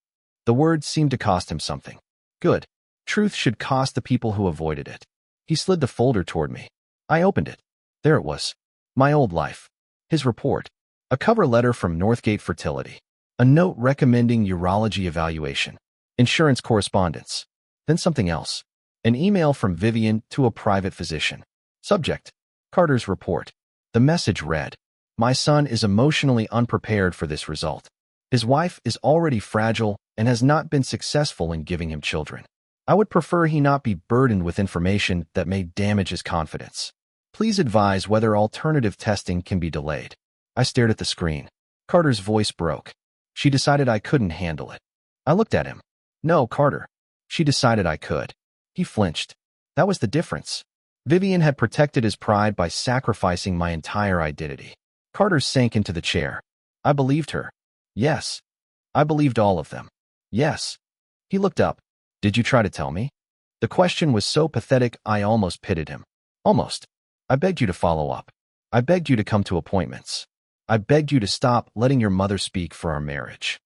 The words seemed to cost him something. Good. Truth should cost the people who avoided it. He slid the folder toward me. I opened it. There it was. My old life. His report. A cover letter from Northgate Fertility. A note recommending urology evaluation. Insurance correspondence. Then something else. An email from Vivian to a private physician. Subject. Carter's report. The message read, my son is emotionally unprepared for this result. His wife is already fragile and has not been successful in giving him children. I would prefer he not be burdened with information that may damage his confidence. Please advise whether alternative testing can be delayed. I stared at the screen. Carter's voice broke. She decided I couldn't handle it. I looked at him. No, Carter. She decided I could. He flinched. That was the difference. Vivian had protected his pride by sacrificing my entire identity. Carter sank into the chair. I believed her. Yes. I believed all of them. Yes. He looked up. Did you try to tell me? The question was so pathetic I almost pitied him. Almost. I begged you to follow up. I begged you to come to appointments. I begged you to stop letting your mother speak for our marriage.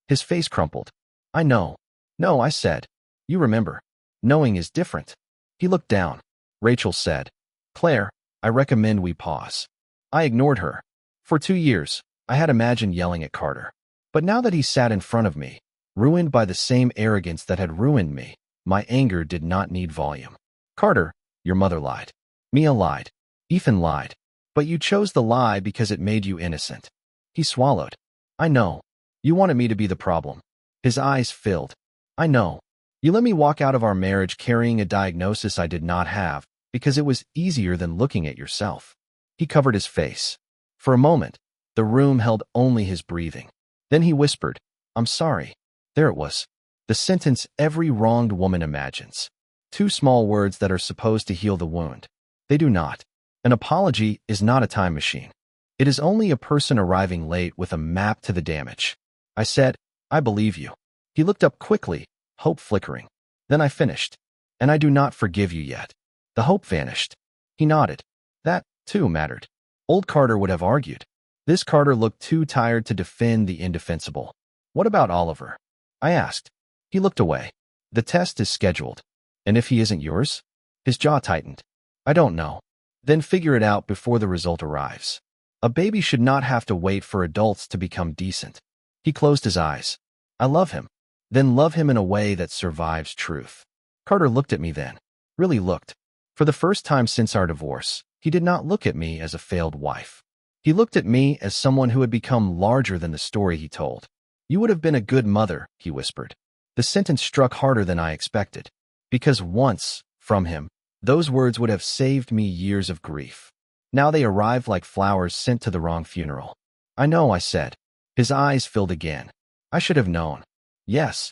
His face crumpled. I know. No, I said. You remember. Knowing is different. He looked down. Rachel said, Claire, I recommend we pause. I ignored her. For 2 years, I had imagined yelling at Carter. But now that he sat in front of me, ruined by the same arrogance that had ruined me, my anger did not need volume. Carter, your mother lied. Mia lied. Ethan lied. But you chose the lie because it made you innocent. He swallowed. I know. You wanted me to be the problem. His eyes filled. I know. You let me walk out of our marriage carrying a diagnosis I did not have because it was easier than looking at yourself. He covered his face. For a moment, the room held only his breathing. Then he whispered, I'm sorry. There it was. The sentence every wronged woman imagines. 2 small words that are supposed to heal the wound. They do not. An apology is not a time machine. It is only a person arriving late with a map to the damage. I said, I believe you. He looked up quickly, hope flickering. Then I finished. And I do not forgive you yet. The hope vanished. He nodded. That, too, mattered. Old Carter would have argued. This Carter looked too tired to defend the indefensible. What about Oliver? I asked. He looked away. The test is scheduled. And if he isn't yours? His jaw tightened. I don't know. Then figure it out before the result arrives. A baby should not have to wait for adults to become decent. He closed his eyes. I love him. Then love him in a way that survives truth. Carter looked at me then. Really looked. For the first time since our divorce, he did not look at me as a failed wife. He looked at me as someone who had become larger than the story he told. You would have been a good mother, he whispered. The sentence struck harder than I expected. Because once, from him, those words would have saved me years of grief. Now they arrived like flowers sent to the wrong funeral. I know, I said. His eyes filled again. I should have known. Yes.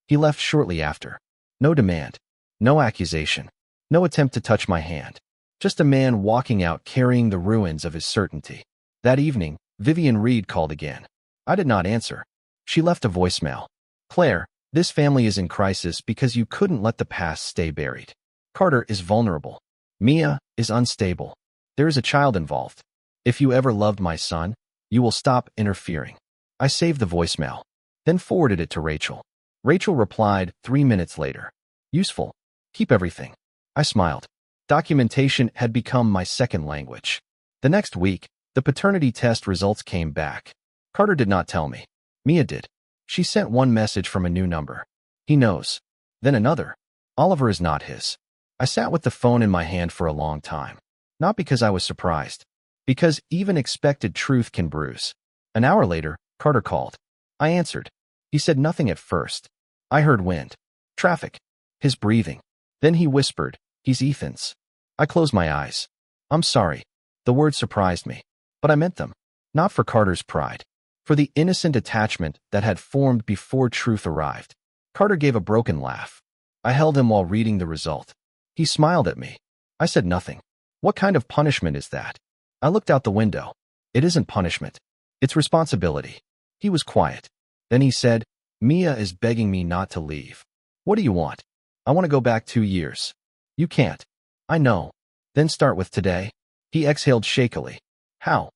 He left shortly after. No demand. No accusation. No attempt to touch my hand. Just a man walking out carrying the ruins of his certainty. That evening, Vivian Reed called again. I did not answer. She left a voicemail. Claire, this family is in crisis because you couldn't let the past stay buried. Carter is vulnerable. Mia is unstable. There is a child involved. If you ever loved my son, you will stop interfering. I saved the voicemail, then forwarded it to Rachel. Rachel replied 3 minutes later. Useful. Keep everything. I smiled. Documentation had become my second language. The next week, the paternity test results came back. Carter did not tell me. Mia did. She sent one message from a new number. He knows. Then another. Oliver is not his. I sat with the phone in my hand for a long time. Not because I was surprised. Because even expected truth can bruise. An hour later, Carter called. I answered. He said nothing at first. I heard wind. Traffic. His breathing. Then he whispered, he's Ethan's. I closed my eyes. I'm sorry. The words surprised me. But I meant them. Not for Carter's pride. For the innocent attachment that had formed before truth arrived. Carter gave a broken laugh. I held him while reading the result. He smiled at me. I said nothing. What kind of punishment is that? I looked out the window. It isn't punishment. It's responsibility. He was quiet. Then he said, Mia is begging me not to leave. What do you want? I want to go back 2 years. You can't. I know. Then start with today. He exhaled shakily. How?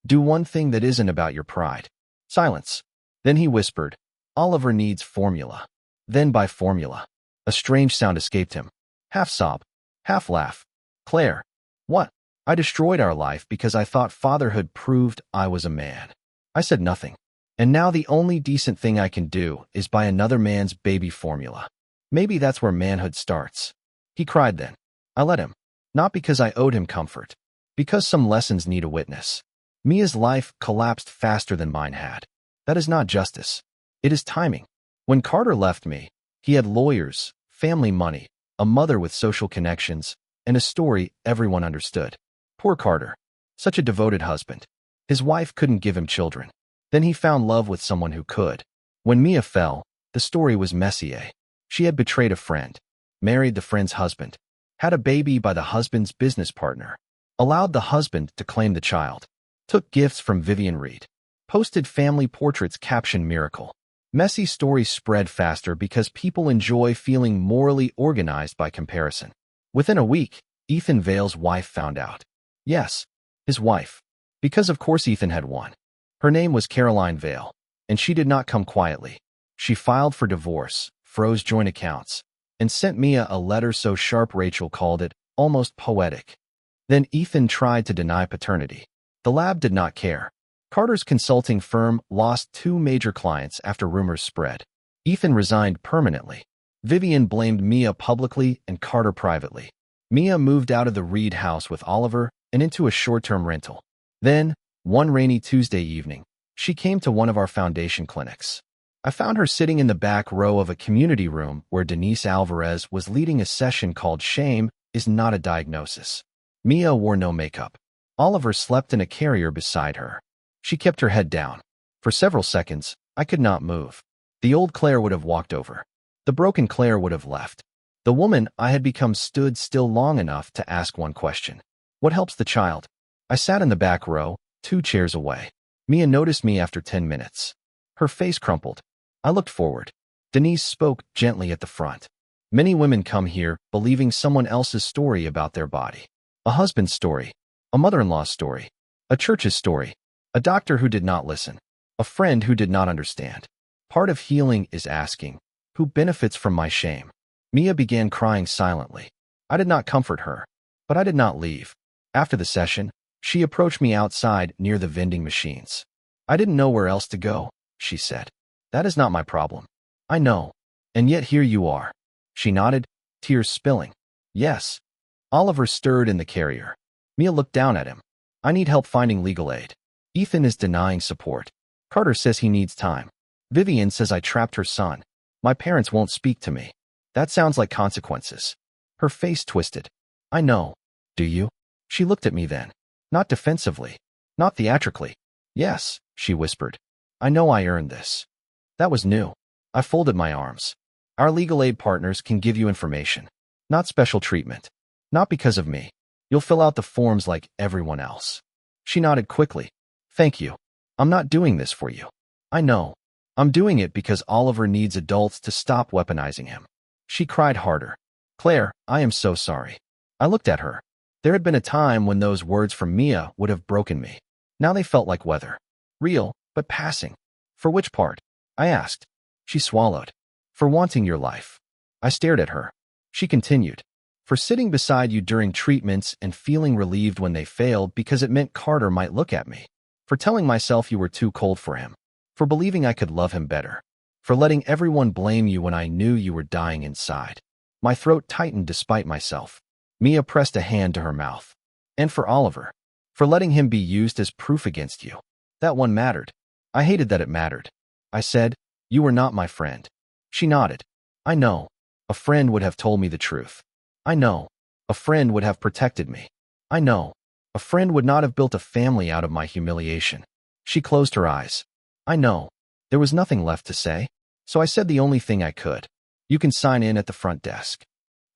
Do one thing that isn't about your pride. Silence. Then he whispered, Oliver needs formula. Then by formula. A strange sound escaped him. Half sob. Half laugh. Claire. What? I destroyed our life because I thought fatherhood proved I was a man. I said nothing. And now the only decent thing I can do is buy another man's baby formula. Maybe that's where manhood starts. He cried then. I let him. Not because I owed him comfort. Because some lessons need a witness. Mia's life collapsed faster than mine had. That is not justice. It is timing. When Carter left me, he had lawyers, family money, a mother with social connections, and a story everyone understood. Poor Carter. Such a devoted husband. His wife couldn't give him children. Then he found love with someone who could. When Mia fell, the story was Messier. She had betrayed a friend, married the friend's husband, had a baby by the husband's business partner, allowed the husband to claim the child, took gifts from Vivian Reed, posted family portraits captioned miracle. Messy stories spread faster because people enjoy feeling morally organized by comparison. Within a week, Ethan Vale's wife found out. Yes, his wife. Because of course Ethan had one. Her name was Caroline Vale, and she did not come quietly. She filed for divorce, froze joint accounts, and sent Mia a letter so sharp Rachel called it almost poetic. Then Ethan tried to deny paternity. The lab did not care. Carter's consulting firm lost 2 major clients after rumors spread. Ethan resigned permanently. Vivian blamed Mia publicly and Carter privately. Mia moved out of the Reed house with Oliver and into a short-term rental. Then, one rainy Tuesday evening, she came to one of our foundation clinics. I found her sitting in the back row of a community room where Denise Alvarez was leading a session called Shame is Not a Diagnosis. Mia wore no makeup. Oliver slept in a carrier beside her. She kept her head down. For several seconds, I could not move. The old Claire would have walked over. The broken Claire would have left. The woman I had become stood still long enough to ask one question. What helps the child? I sat in the back row, 2 chairs away. Mia noticed me after 10 minutes. Her face crumpled. I looked forward. Denise spoke gently at the front. Many women come here believing someone else's story about their body. A husband's story. A mother-in-law's story. A church's story. A doctor who did not listen. A friend who did not understand. Part of healing is asking, who benefits from my shame? Mia began crying silently. I did not comfort her, but I did not leave. After the session, she approached me outside near the vending machines. I didn't know where else to go, she said. That is not my problem. I know. And yet here you are. She nodded, tears spilling. Yes. Oliver stirred in the carrier. Mia looked down at him. I need help finding legal aid. Ethan is denying support. Carter says he needs time. Vivian says I trapped her son. My parents won't speak to me. That sounds like consequences. Her face twisted. I know. Do you? She looked at me then. Not defensively. Not theatrically. Yes, she whispered. I know I earned this. That was new. I folded my arms. Our legal aid partners can give you information. Not special treatment. Not because of me. You'll fill out the forms like everyone else. She nodded quickly. Thank you. I'm not doing this for you. I know. I'm doing it because Oliver needs adults to stop weaponizing him. She cried harder. Claire, I am so sorry. I looked at her. There had been a time when those words from Mia would have broken me. Now they felt like weather. Real, but passing. For which part? I asked. She swallowed. For wanting your life. I stared at her. She continued. For sitting beside you during treatments and feeling relieved when they failed because it meant Carter might look at me. For telling myself you were too cold for him. For believing I could love him better. For letting everyone blame you when I knew you were dying inside. My throat tightened despite myself. Mia pressed a hand to her mouth. And for Oliver. For letting him be used as proof against you. That one mattered. I hated that it mattered. I said, you were not my friend. She nodded. I know. A friend would have told me the truth. I know. A friend would have protected me. I know. A friend would not have built a family out of my humiliation. She closed her eyes. I know. There was nothing left to say, so I said the only thing I could. You can sign in at the front desk.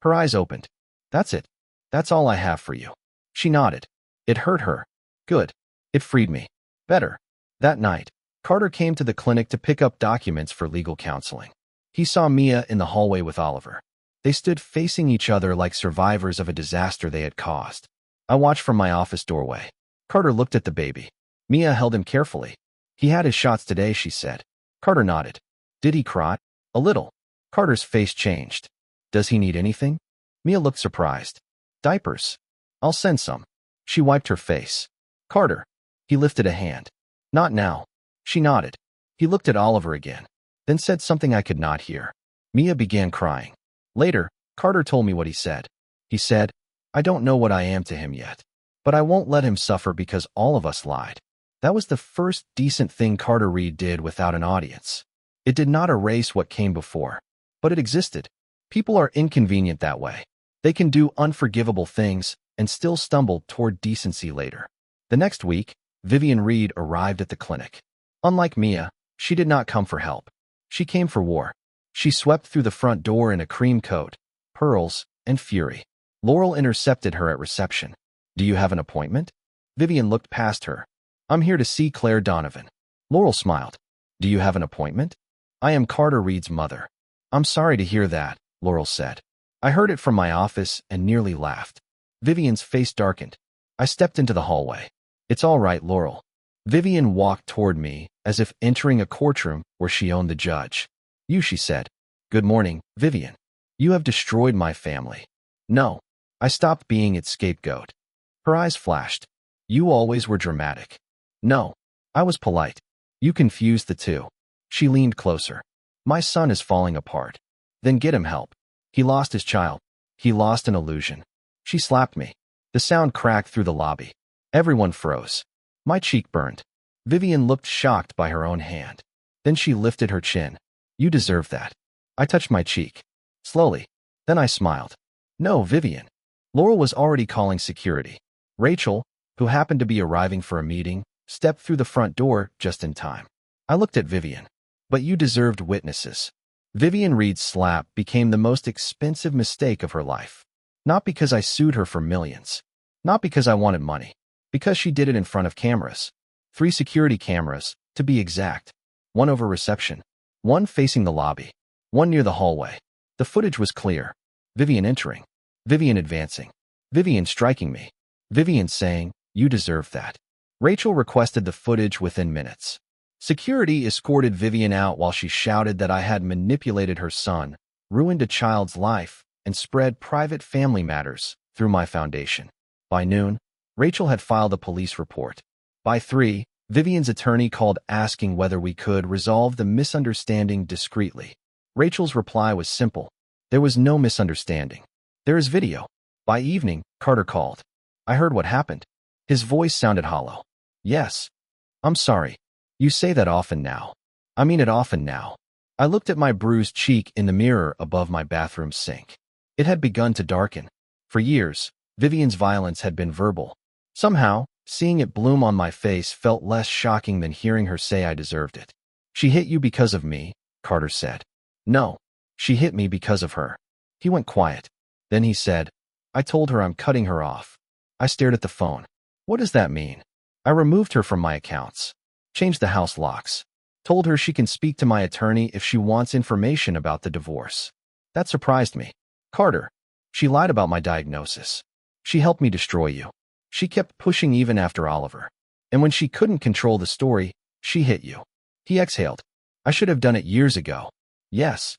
Her eyes opened. That's it. That's all I have for you. She nodded. It hurt her. Good. It freed me. Better. That night, Carter came to the clinic to pick up documents for legal counseling. He saw Mia in the hallway with Oliver. They stood facing each other like survivors of a disaster they had caused. I watched from my office doorway. Carter looked at the baby. Mia held him carefully. He had his shots today, she said. Carter nodded. Did he cry? A little. Carter's face changed. Does he need anything? Mia looked surprised. Diapers. I'll send some. She wiped her face. Carter. He lifted a hand. Not now. She nodded. He looked at Oliver again, then said something I could not hear. Mia began crying. Later, Carter told me what he said. He said, I don't know what I am to him yet, but I won't let him suffer because all of us lied. That was the first decent thing Carter Reed did without an audience. It did not erase what came before, but it existed. People are inconvenient that way. They can do unforgivable things and still stumble toward decency later. The next week, Vivian Reed arrived at the clinic. Unlike Mia, she did not come for help. She came for war. She swept through the front door in a cream coat, pearls, and fury. Laurel intercepted her at reception. Do you have an appointment? Vivian looked past her. I'm here to see Claire Donovan. Laurel smiled. Do you have an appointment? I am Carter Reed's mother. I'm sorry to hear that, Laurel said. I heard it from my office and nearly laughed. Vivian's face darkened. I stepped into the hallway. It's all right, Laurel. Vivian walked toward me as if entering a courtroom where she owned the judge. You, she said. Good morning, Vivian. You have destroyed my family. No. I stopped being its scapegoat. Her eyes flashed. You always were dramatic. No. I was polite. You confused the two. She leaned closer. My son is falling apart. Then get him help. He lost his child. He lost an illusion. She slapped me. The sound cracked through the lobby. Everyone froze. My cheek burned. Vivian looked shocked by her own hand. Then she lifted her chin. You deserve that. I touched my cheek. Slowly. Then I smiled. No, Vivian. Laurel was already calling security. Rachel, who happened to be arriving for a meeting, stepped through the front door just in time. I looked at Vivian. But you deserved witnesses. Vivian Reed's slap became the most expensive mistake of her life. Not because I sued her for millions. Not because I wanted money. Because she did it in front of cameras. 3 security cameras, to be exact. 1 over reception. 1 facing the lobby. 1 near the hallway. The footage was clear. Vivian entering. Vivian advancing. Vivian striking me. Vivian saying, you deserve that. Rachel requested the footage within minutes. Security escorted Vivian out while she shouted that I had manipulated her son, ruined a child's life, and spread private family matters through my foundation. By noon, Rachel had filed a police report. By 3, Vivian's attorney called asking whether we could resolve the misunderstanding discreetly. Rachel's reply was simple. There was no misunderstanding. There is video. By evening, Carter called. I heard what happened. His voice sounded hollow. Yes. I'm sorry. You say that often now. I mean it often now. I looked at my bruised cheek in the mirror above my bathroom sink. It had begun to darken. For years, Vivian's violence had been verbal. Somehow, seeing it bloom on my face felt less shocking than hearing her say I deserved it. She hit you because of me, Carter said. No. She hit me because of her. He went quiet. Then he said, I told her I'm cutting her off. I stared at the phone. What does that mean? I removed her from my accounts. Changed the house locks. Told her she can speak to my attorney if she wants information about the divorce. That surprised me. Carter. She lied about my diagnosis. She helped me destroy you. She kept pushing even after Oliver. And when she couldn't control the story, she hit you. He exhaled. I should have done it years ago. Yes.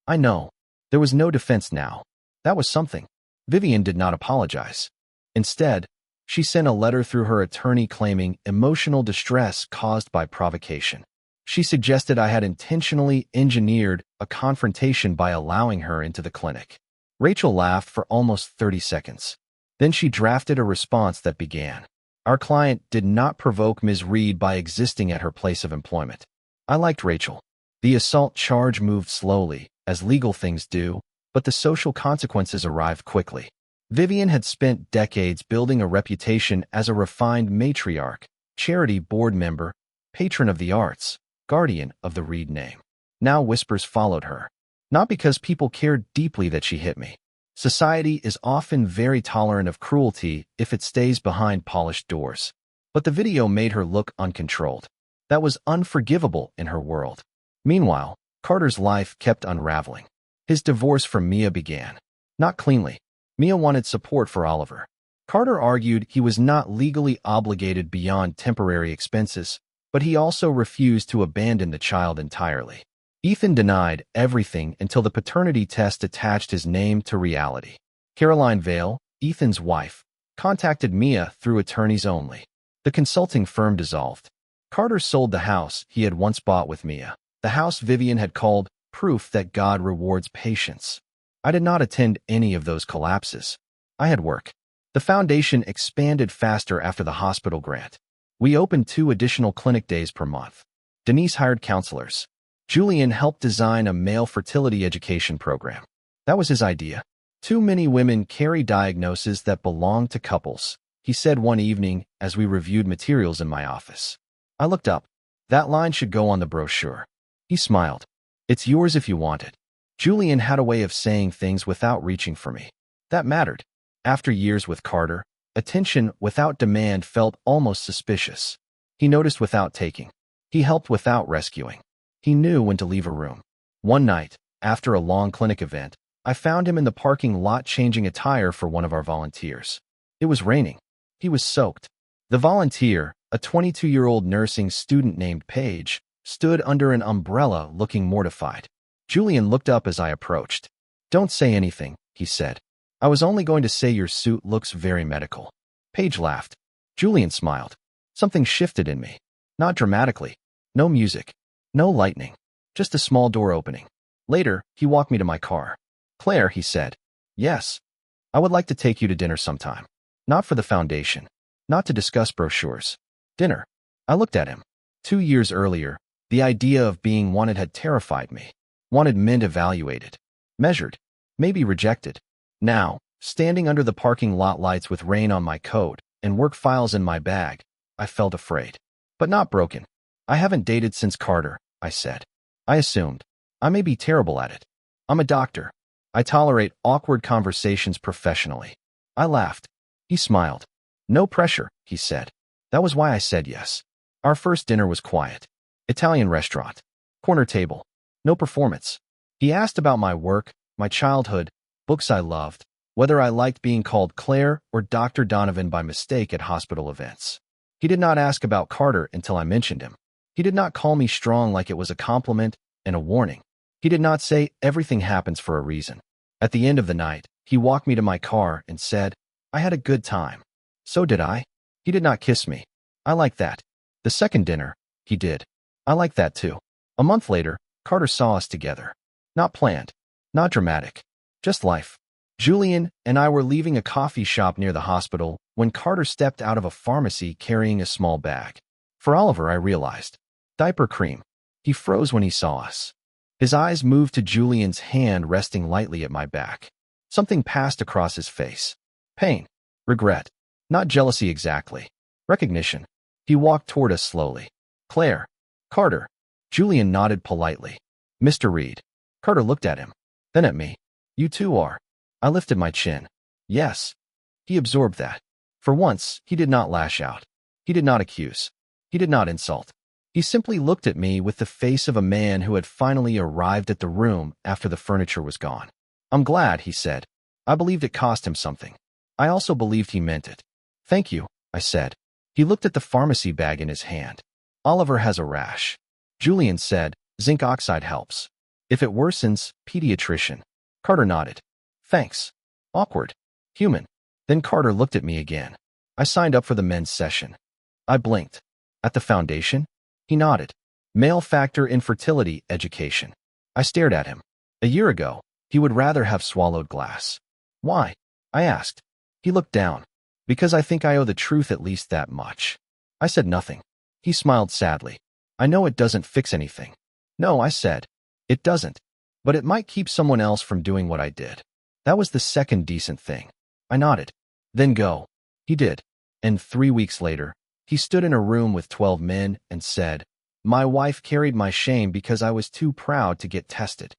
I know. There was no defense now. That was something. Vivian did not apologize. Instead, she sent a letter through her attorney claiming emotional distress caused by provocation. She suggested I had intentionally engineered a confrontation by allowing her into the clinic. Rachel laughed for almost 30 seconds. Then she drafted a response that began. Our client did not provoke Ms. Reed by existing at her place of employment. I liked Rachel. The assault charge moved slowly, as legal things do, but the social consequences arrived quickly. Vivian had spent decades building a reputation as a refined matriarch, charity board member, patron of the arts, guardian of the Reed name. Now whispers followed her. Not because people cared deeply that she hit me. Society is often very tolerant of cruelty if it stays behind polished doors. But the video made her look uncontrolled. That was unforgivable in her world. Meanwhile, Carter's life kept unraveling. His divorce from Mia began. Not cleanly. Mia wanted support for Oliver. Carter argued he was not legally obligated beyond temporary expenses, but he also refused to abandon the child entirely. Ethan denied everything until the paternity test attached his name to reality. Caroline Vale, Ethan's wife, contacted Mia through attorneys only. The consulting firm dissolved. Carter sold the house he had once bought with Mia, the house Vivian had called proof that God rewards patience. I did not attend any of those collapses. I had work. The foundation expanded faster after the hospital grant. We opened 2 additional clinic days per month. Denise hired counselors. Julian helped design a male fertility education program. That was his idea. Too many women carry diagnoses that belong to couples, he said one evening as we reviewed materials in my office. I looked up. That line should go on the brochure. He smiled. It's yours if you want it. Julian had a way of saying things without reaching for me. That mattered. After years with Carter, attention without demand felt almost suspicious. He noticed without taking. He helped without rescuing. He knew when to leave a room. One night, after a long clinic event, I found him in the parking lot changing a tire for one of our volunteers. It was raining. He was soaked. The volunteer, a 22-year-old nursing student named Paige, stood under an umbrella looking mortified. Julian looked up as I approached. "Don't say anything," he said. "I was only going to say your suit looks very medical." Paige laughed. Julian smiled. Something shifted in me. Not dramatically. No music. No lightning. Just a small door opening. Later, he walked me to my car. "Claire," he said. "Yes. I would like to take you to dinner sometime. Not for the foundation. Not to discuss brochures. Dinner." I looked at him. 2 years earlier, the idea of being wanted had terrified me. Wanted meant evaluated. Measured. Maybe rejected. Now, standing under the parking lot lights with rain on my coat and work files in my bag, I felt afraid. But not broken. "I haven't dated since Carter," I said. I assumed. I may be terrible at it. I'm a doctor. I tolerate awkward conversations professionally. I laughed. He smiled. "No pressure," he said. That was why I said yes. Our first dinner was quiet. Italian restaurant. Corner table. No performance. He asked about my work, my childhood, books I loved, whether I liked being called Claire or Dr. Donovan by mistake at hospital events. He did not ask about Carter until I mentioned him. He did not call me strong like it was a compliment and a warning. He did not say everything happens for a reason. At the end of the night, he walked me to my car and said, "I had a good time." So did I. He did not kiss me. I like that. The second dinner, he did. I like that too. A month later, Carter saw us together. Not planned. Not dramatic. Just life. Julian and I were leaving a coffee shop near the hospital when Carter stepped out of a pharmacy carrying a small bag. For Oliver, I realized. Diaper cream. He froze when he saw us. His eyes moved to Julian's hand resting lightly at my back. Something passed across his face. Pain. Regret. Not jealousy exactly. Recognition. He walked toward us slowly. "Claire." "Carter." Julian nodded politely. "Mr. Reed." Carter looked at him. Then at me. "You too are." I lifted my chin. "Yes." He absorbed that. For once, he did not lash out. He did not accuse. He did not insult. He simply looked at me with the face of a man who had finally arrived at the room after the furniture was gone. "I'm glad," he said. I believed it cost him something. I also believed he meant it. "Thank you," I said. He looked at the pharmacy bag in his hand. "Oliver has a rash." Julian said, "Zinc oxide helps. If it worsens, pediatrician." Carter nodded. "Thanks." Awkward. Human. Then Carter looked at me again. "I signed up for the men's session." I blinked. "At the foundation?" He nodded. "Male factor infertility education." I stared at him. A year ago, he would rather have swallowed glass. "Why?" I asked. He looked down. "Because I think I owe the truth at least that much." I said nothing. He smiled sadly. "I know it doesn't fix anything." "No," I said. "It doesn't. But it might keep someone else from doing what I did." That was the second decent thing. I nodded. "Then go." He did. And 3 weeks later, he stood in a room with 12 men and said, "My wife carried my shame because I was too proud to get tested."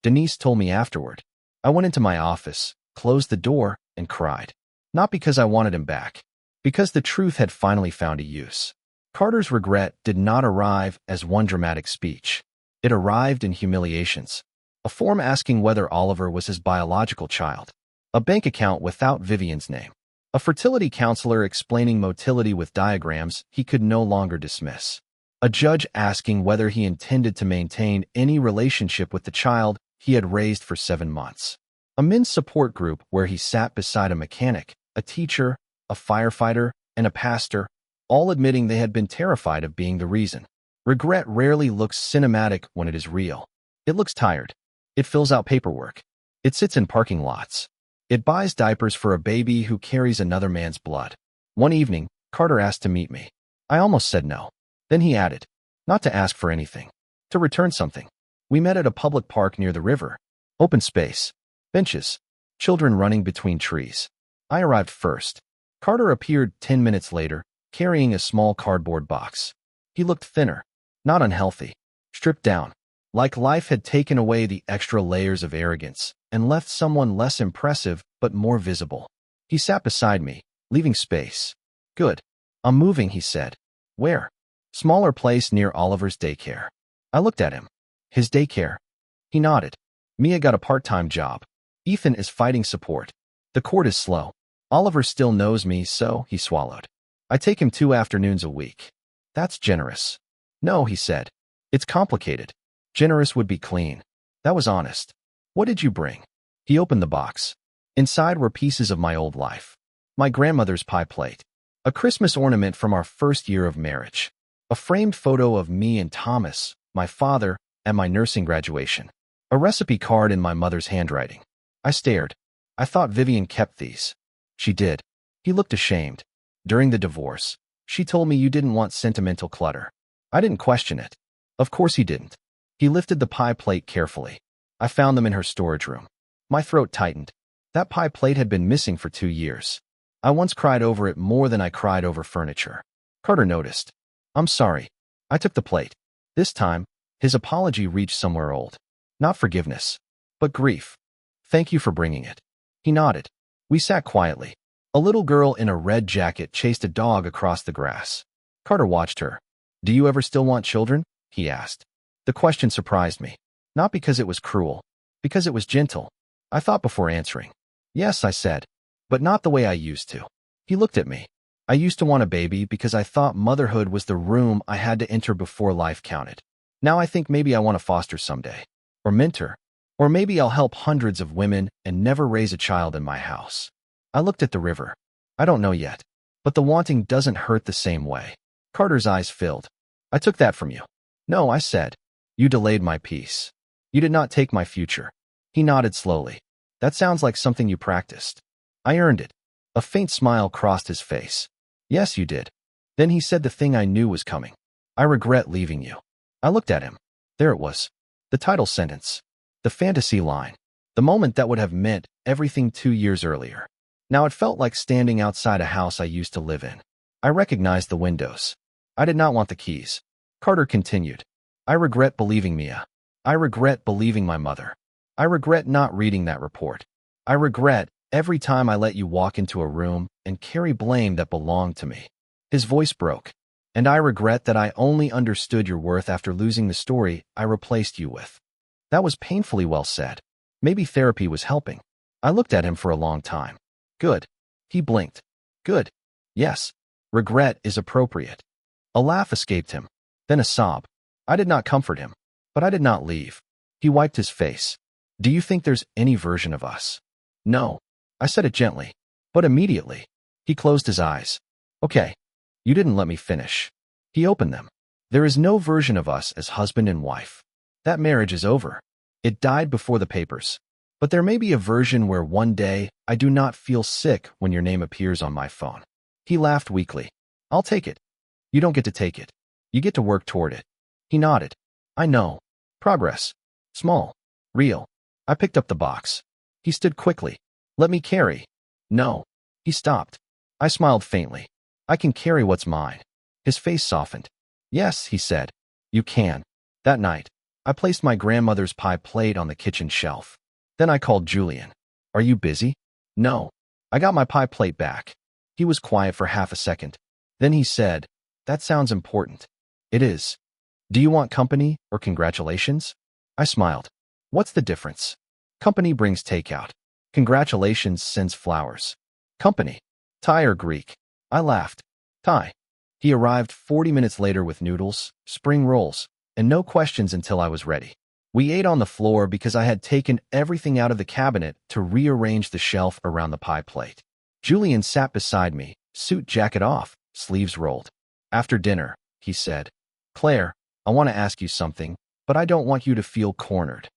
Denise told me afterward. I went into my office, closed the door, and cried. Not because I wanted him back. Because the truth had finally found a use. Carter's regret did not arrive as one dramatic speech. It arrived in humiliations. A form asking whether Oliver was his biological child. A bank account without Vivian's name. A fertility counselor explaining motility with diagrams he could no longer dismiss. A judge asking whether he intended to maintain any relationship with the child he had raised for 7 months. A men's support group where he sat beside a mechanic, a teacher, a firefighter, and a pastor, all admitting they had been terrified of being the reason. Regret rarely looks cinematic when it is real. It looks tired. It fills out paperwork. It sits in parking lots. It buys diapers for a baby who carries another man's blood. One evening, Carter asked to meet me. I almost said no. Then he added, not to ask for anything, to return something. We met at a public park near the river. Open space. Benches. Children running between trees. I arrived first. Carter appeared 10 minutes later, carrying a small cardboard box. He looked thinner, not unhealthy, stripped down, like life had taken away the extra layers of arrogance and left someone less impressive but more visible. He sat beside me, leaving space. Good. I'm moving, he said. Where? Smaller place near Oliver's daycare. I looked at him. His daycare. He nodded. Mia got a part-time job. Ethan is fighting support. The court is slow. Oliver still knows me, so he swallowed. I take him 2 afternoons a week. That's generous. No, he said. It's complicated. Generous would be clean. That was honest. What did you bring? He opened the box. Inside were pieces of my old life. My grandmother's pie plate. A Christmas ornament from our first year of marriage. A framed photo of me and Thomas, my father, at my nursing graduation. A recipe card in my mother's handwriting. I stared. I thought Vivian kept these. She did. He looked ashamed. During the divorce, she told me you didn't want sentimental clutter. I didn't question it. Of course he didn't. He lifted the pie plate carefully. I found them in her storage room. My throat tightened. That pie plate had been missing for 2 years. I once cried over it more than I cried over furniture. Carter noticed. I'm sorry. I took the plate. This time, his apology reached somewhere old. Not forgiveness, but grief. Thank you for bringing it. He nodded. We sat quietly. A little girl in a red jacket chased a dog across the grass. Carter watched her. Do you ever still want children? He asked. The question surprised me. Not because it was cruel, because it was gentle. I thought before answering. Yes, I said, but not the way I used to. He looked at me. I used to want a baby because I thought motherhood was the room I had to enter before life counted. Now I think maybe I want to foster someday. Or mentor. Or maybe I'll help hundreds of women and never raise a child in my house. I looked at the river. I don't know yet. But the wanting doesn't hurt the same way. Carter's eyes filled. I took that from you. No, I said. You delayed my peace. You did not take my future. He nodded slowly. That sounds like something you practiced. I earned it. A faint smile crossed his face. Yes, you did. Then he said the thing I knew was coming. I regret leaving you. I looked at him. There it was. The title sentence. The fantasy line. The moment that would have meant everything 2 years earlier. Now it felt like standing outside a house I used to live in. I recognized the windows. I did not want the keys. Carter continued. I regret believing Mia. I regret believing my mother. I regret not reading that report. I regret every time I let you walk into a room and carry blame that belonged to me. His voice broke. And I regret that I only understood your worth after losing the story I replaced you with. That was painfully well said. Maybe therapy was helping. I looked at him for a long time. Good. He blinked. Good. Yes. Regret is appropriate. A laugh escaped him. Then a sob. I did not comfort him. But I did not leave. He wiped his face. Do you think there's any version of us? No. I said it gently. But immediately. He closed his eyes. Okay. You didn't let me finish. He opened them. There is no version of us as husband and wife. That marriage is over. It died before the papers. But there may be a version where one day I do not feel sick when your name appears on my phone. He laughed weakly. I'll take it. You don't get to take it. You get to work toward it. He nodded. I know. Progress. Small. Real. I picked up the box. He stood quickly. Let me carry. No. He stopped. I smiled faintly. I can carry what's mine. His face softened. Yes, he said. You can. That night, I placed my grandmother's pie plate on the kitchen shelf. Then I called Julian. Are you busy? No. I got my pie plate back. He was quiet for half a second. Then he said, that sounds important. It is. Do you want company or congratulations? I smiled. What's the difference? Company brings takeout. Congratulations sends flowers. Company. Thai or Greek? I laughed. Thai. He arrived 40 minutes later with noodles, spring rolls, and no questions until I was ready. We ate on the floor because I had taken everything out of the cabinet to rearrange the shelf around the pie plate. Julian sat beside me, suit jacket off, sleeves rolled. After dinner, he said, Claire, I want to ask you something, but I don't want you to feel cornered.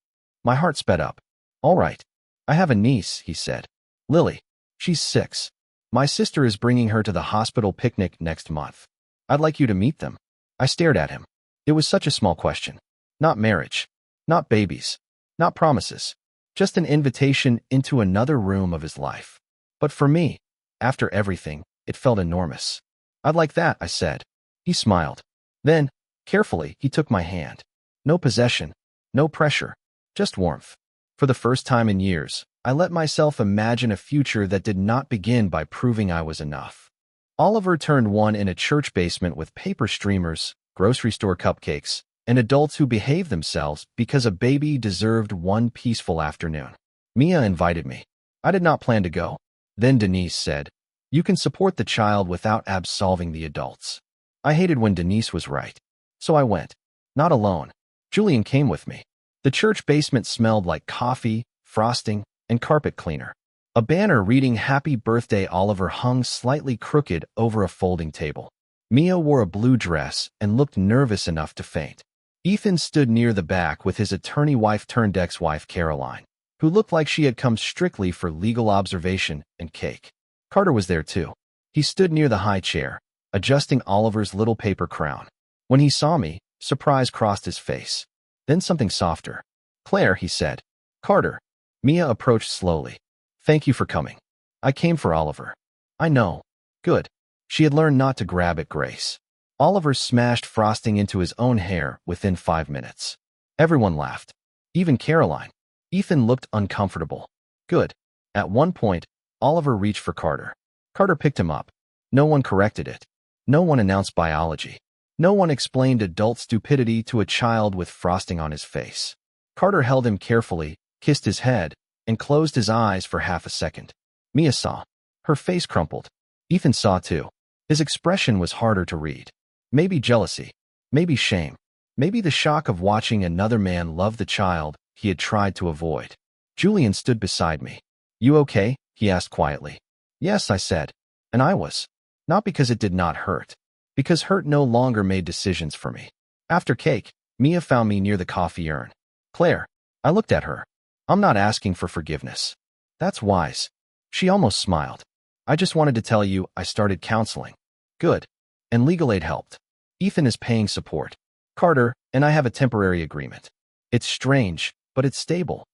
My heart sped up. All right. I have a niece, he said. Lily. She's 6. My sister is bringing her to the hospital picnic next month. I'd like you to meet them. I stared at him. It was such a small question. Not marriage. Not babies. Not promises. Just an invitation into another room of his life. But for me, after everything, it felt enormous. I'd like that, I said. He smiled. Then, carefully, he took my hand. No possession. No pressure. Just warmth. For the first time in years, I let myself imagine a future that did not begin by proving I was enough. Oliver turned one in a church basement with paper streamers, grocery store cupcakes, and adults who behave themselves because a baby deserved one peaceful afternoon. Mia invited me. I did not plan to go. Then Denise said, "You can support the child without absolving the adults." I hated when Denise was right. So I went. Not alone. Julian came with me. The church basement smelled like coffee, frosting, and carpet cleaner. A banner reading "Happy Birthday Oliver" hung slightly crooked over a folding table. Mia wore a blue dress and looked nervous enough to faint. Ethan stood near the back with his attorney wife turned ex-wife Caroline, who looked like she had come strictly for legal observation and cake. Carter was there too. He stood near the high chair, adjusting Oliver's little paper crown. When he saw me, surprise crossed his face. Then something softer. "Claire," he said. "Carter." Mia approached slowly. "Thank you for coming. I came for Oliver." "I know." "Good." She had learned not to grab at Grace. Oliver smashed frosting into his own hair within 5 minutes. Everyone laughed. Even Caroline. Ethan looked uncomfortable. "Good." At one point, Oliver reached for Carter. Carter picked him up. No one corrected it. No one announced biology. No one explained adult stupidity to a child with frosting on his face. Carter held him carefully, kissed his head, and closed his eyes for half a second. Mia saw. Her face crumpled. Ethan saw too. His expression was harder to read. Maybe jealousy. Maybe shame. Maybe the shock of watching another man love the child he had tried to avoid. Julian stood beside me. "You okay?" he asked quietly. "Yes," I said. And I was. Not because it did not hurt. Because hurt no longer made decisions for me. After cake, Mia found me near the coffee urn. "Claire." I looked at her. "I'm not asking for forgiveness." "That's wise." She almost smiled. "I just wanted to tell you I started counseling." "Good." "And legal aid helped. Ethan is paying support. Carter and I have a temporary agreement. It's strange, but it's stable."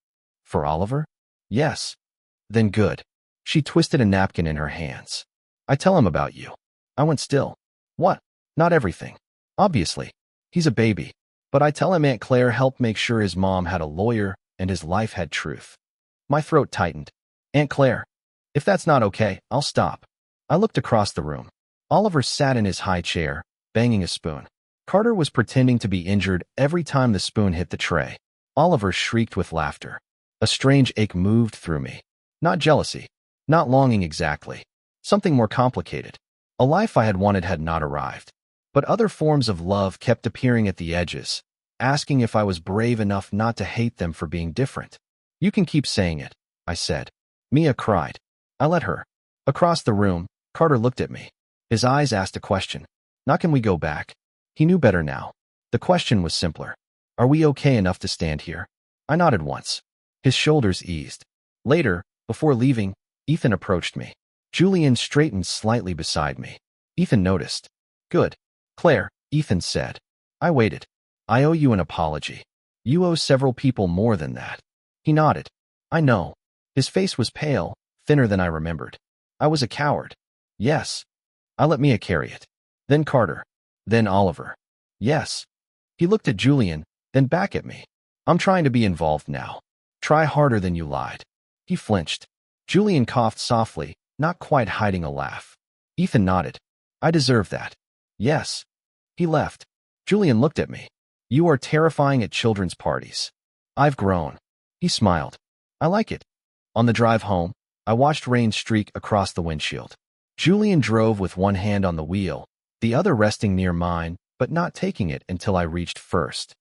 "For Oliver?" "Yes." "Then good." She twisted a napkin in her hands. "I tell him about you." I went still. "What?" "Not everything. Obviously. He's a baby. But I tell him Aunt Claire helped make sure his mom had a lawyer and his life had truth." My throat tightened. "Aunt Claire. If that's not okay, I'll stop." I looked across the room. Oliver sat in his high chair, banging a spoon. Carter was pretending to be injured every time the spoon hit the tray. Oliver shrieked with laughter. A strange ache moved through me. Not jealousy. Not longing exactly. Something more complicated. A life I had wanted had not arrived. But other forms of love kept appearing at the edges, asking if I was brave enough not to hate them for being different. "You can keep saying it," I said. Mia cried. I let her. Across the room, Carter looked at me. His eyes asked a question. Not can we go back? He knew better now. The question was simpler. Are we okay enough to stand here? I nodded once. His shoulders eased. Later, before leaving, Ethan approached me. Julian straightened slightly beside me. Ethan noticed. Good. Claire, Ethan said. I waited. I owe you an apology. You owe several people more than that. He nodded. I know. His face was pale, thinner than I remembered. I was a coward. Yes. I let Mia carry it. Then Carter. Then Oliver. Yes. He looked at Julian, then back at me. I'm trying to be involved now. Try harder than you lied. He flinched. Julian coughed softly, not quite hiding a laugh. Ethan nodded. I deserve that. Yes. He left. Julian looked at me. You are terrifying at children's parties. I've grown. He smiled. I like it. On the drive home, I watched rain streak across the windshield. Julian drove with one hand on the wheel, the other resting near mine, but not taking it until I reached first.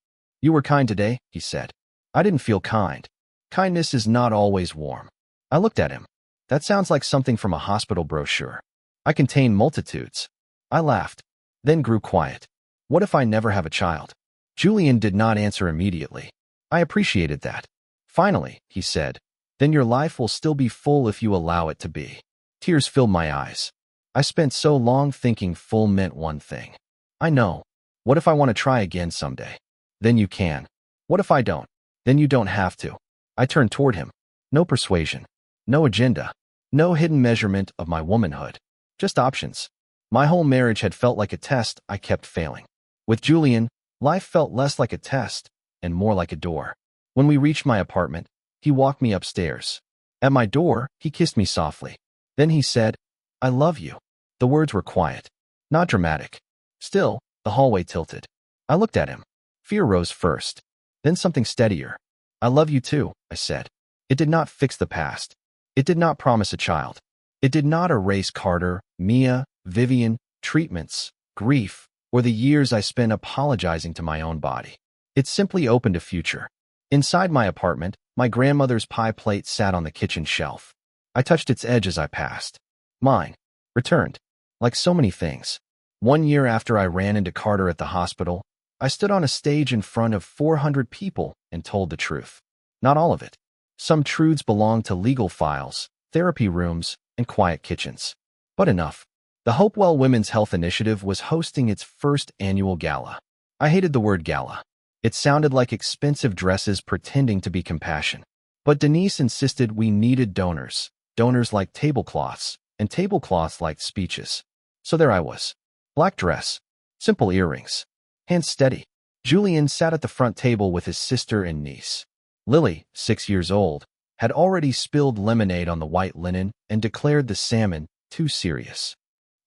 You were kind today, he said. I didn't feel kind. Kindness is not always warm. I looked at him. That sounds like something from a hospital brochure. I contain multitudes. I laughed, then grew quiet. What if I never have a child? Julian did not answer immediately. I appreciated that. Finally, he said, then your life will still be full if you allow it to be. Tears filled my eyes. I spent so long thinking full meant one thing. I know. What if I want to try again someday? Then you can. What if I don't? Then you don't have to. I turned toward him. No persuasion. No agenda. No hidden measurement of my womanhood. Just options. My whole marriage had felt like a test I kept failing. With Julian, life felt less like a test and more like a door. When we reached my apartment, he walked me upstairs. At my door, he kissed me softly. Then he said, I love you. The words were quiet, not dramatic. Still, the hallway tilted. I looked at him. Fear rose first, then something steadier. I love you too, I said. It did not fix the past. It did not promise a child. It did not erase Carter, Mia, Vivian, treatments, grief, or the years I spent apologizing to my own body. It simply opened a future. Inside my apartment, my grandmother's pie plate sat on the kitchen shelf. I touched its edge as I passed. Mine returned. Like so many things. 1 year after I ran into Carter at the hospital, I stood on a stage in front of 400 people and told the truth. Not all of it. Some truths belong to legal files, therapy rooms, and quiet kitchens. But enough. The Hopewell Women's Health Initiative was hosting its first annual gala. I hated the word gala. It sounded like expensive dresses pretending to be compassion. But Denise insisted we needed donors. Donors like tablecloths, and tablecloths like speeches. So there I was. Black dress. Simple earrings. Hands steady. Julian sat at the front table with his sister and niece. Lily, 6 years old, had already spilled lemonade on the white linen and declared the salmon too serious.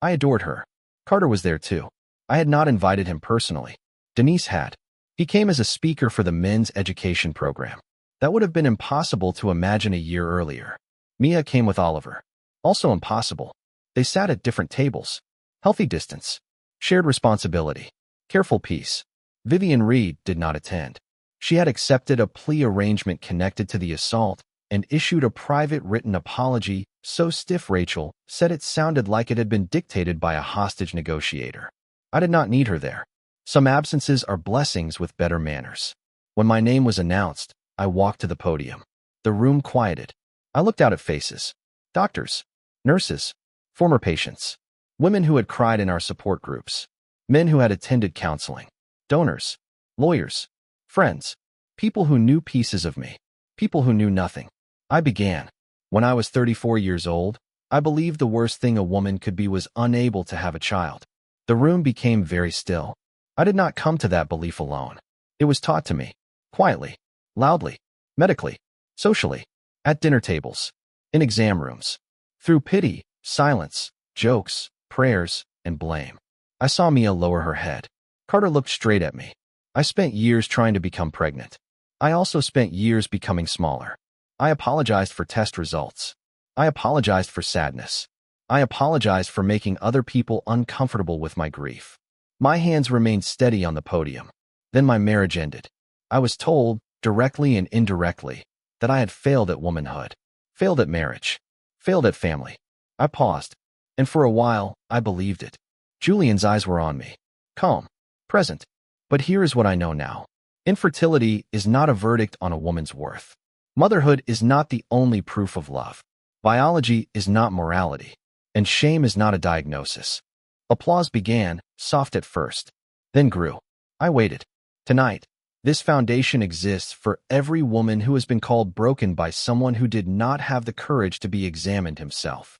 I adored her. Carter was there too. I had not invited him personally. Denise had. He came as a speaker for the men's education program. That would have been impossible to imagine a year earlier. Mia came with Oliver. Also impossible. They sat at different tables. Healthy distance. Shared responsibility. Careful peace. Vivian Reed did not attend. She had accepted a plea arrangement connected to the assault and issued a private written apology so stiff Rachel said it sounded like it had been dictated by a hostage negotiator. I did not need her there. Some absences are blessings with better manners. When my name was announced, I walked to the podium. The room quieted. I looked out at faces. Doctors, nurses, former patients, women who had cried in our support groups, men who had attended counseling, donors, lawyers, friends, people who knew pieces of me, people who knew nothing. I began. When I was 34 years old, I believed the worst thing a woman could be was unable to have a child. The room became very still. I did not come to that belief alone. It was taught to me, quietly, loudly, medically, socially, at dinner tables, in exam rooms, through pity, silence, jokes, prayers, and blame. I saw Mia lower her head. Carter looked straight at me. I spent years trying to become pregnant. I also spent years becoming smaller. I apologized for test results. I apologized for sadness. I apologized for making other people uncomfortable with my grief. My hands remained steady on the podium. Then my marriage ended. I was told, directly and indirectly, that I had failed at womanhood, failed at marriage, failed at family. I paused, and for a while, I believed it. Julian's eyes were on me, calm, present. But here is what I know now. Infertility is not a verdict on a woman's worth. Motherhood is not the only proof of love. Biology is not morality. And shame is not a diagnosis. Applause began, soft at first, then grew. I waited. Tonight, this foundation exists for every woman who has been called broken by someone who did not have the courage to be examined himself.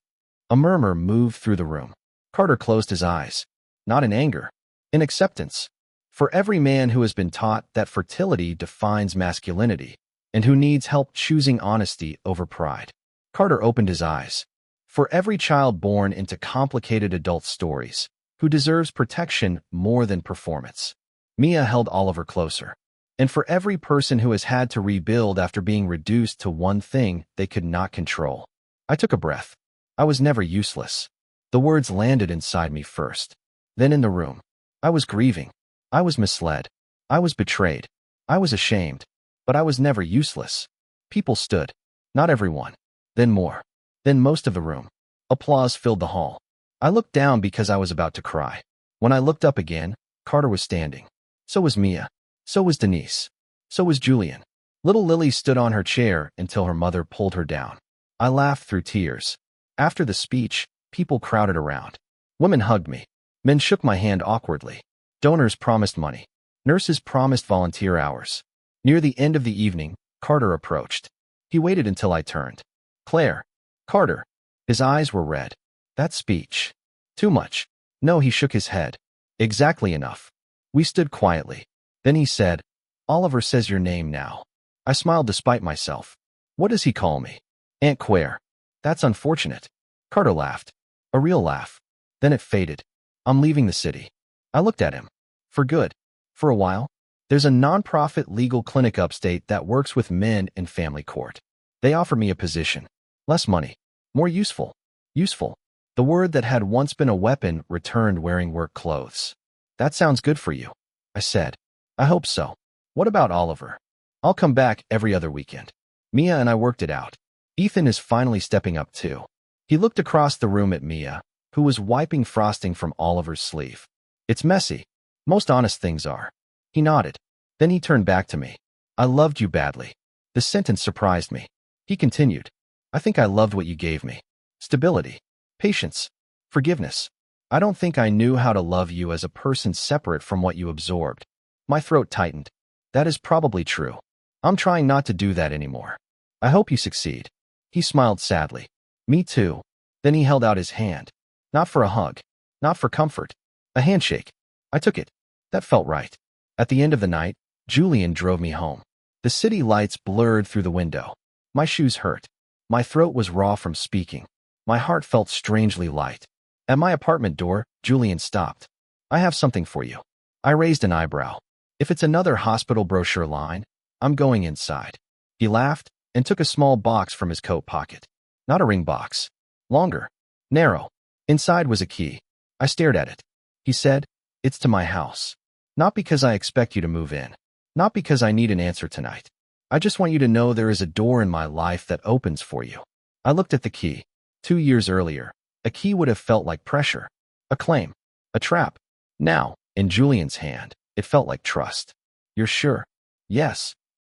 A murmur moved through the room. Carter closed his eyes, not in anger, in acceptance. For every man who has been taught that fertility defines masculinity and who needs help choosing honesty over pride. Carter opened his eyes. For every child born into complicated adult stories who deserves protection more than performance. Mia held Oliver closer. And for every person who has had to rebuild after being reduced to one thing they could not control. I took a breath. I was never useless. The words landed inside me first. Then in the room. I was grieving. I was misled. I was betrayed. I was ashamed. But I was never useless. People stood. Not everyone. Then more. Then most of the room. Applause filled the hall. I looked down because I was about to cry. When I looked up again, Carter was standing. So was Mia. So was Denise. So was Julian. Little Lily stood on her chair until her mother pulled her down. I laughed through tears. After the speech, people crowded around. Women hugged me. Men shook my hand awkwardly. Donors promised money. Nurses promised volunteer hours. Near the end of the evening, Carter approached. He waited until I turned. Claire. Carter. His eyes were red. That speech. Too much. No, he shook his head. Exactly enough. We stood quietly. Then he said, Oliver says your name now. I smiled despite myself. What does he call me? Aunt Claire. That's unfortunate. Carter laughed. A real laugh. Then it faded. I'm leaving the city. I looked at him. For good. For a while. There's a nonprofit legal clinic upstate that works with men in family court. They offer me a position. Less money. More useful. Useful. The word that had once been a weapon returned wearing work clothes. That sounds good for you, I said. I hope so. What about Oliver? I'll come back every other weekend. Mia and I worked it out. Ethan is finally stepping up too. He looked across the room at Mia, who was wiping frosting from Oliver's sleeve. It's messy. Most honest things are. He nodded. Then he turned back to me. I loved you badly. The sentence surprised me. He continued. I think I loved what you gave me. Stability. Patience. Forgiveness. I don't think I knew how to love you as a person separate from what you absorbed. My throat tightened. That is probably true. I'm trying not to do that anymore. I hope you succeed. He smiled sadly. Me too. Then he held out his hand. Not for a hug. Not for comfort. A handshake. I took it. That felt right. At the end of the night, Julian drove me home. The city lights blurred through the window. My shoes hurt. My throat was raw from speaking. My heart felt strangely light. At my apartment door, Julian stopped. I have something for you. I raised an eyebrow. If it's another hospital brochure line, I'm going inside. He laughed and took a small box from his coat pocket. Not a ring box. Longer. Narrow. Inside was a key. I stared at it. He said, It's to my house. Not because I expect you to move in. Not because I need an answer tonight. I just want you to know there is a door in my life that opens for you. I looked at the key. 2 years earlier, a key would have felt like pressure, a claim, a trap. Now, in Julian's hand, it felt like trust. You're sure? Yes.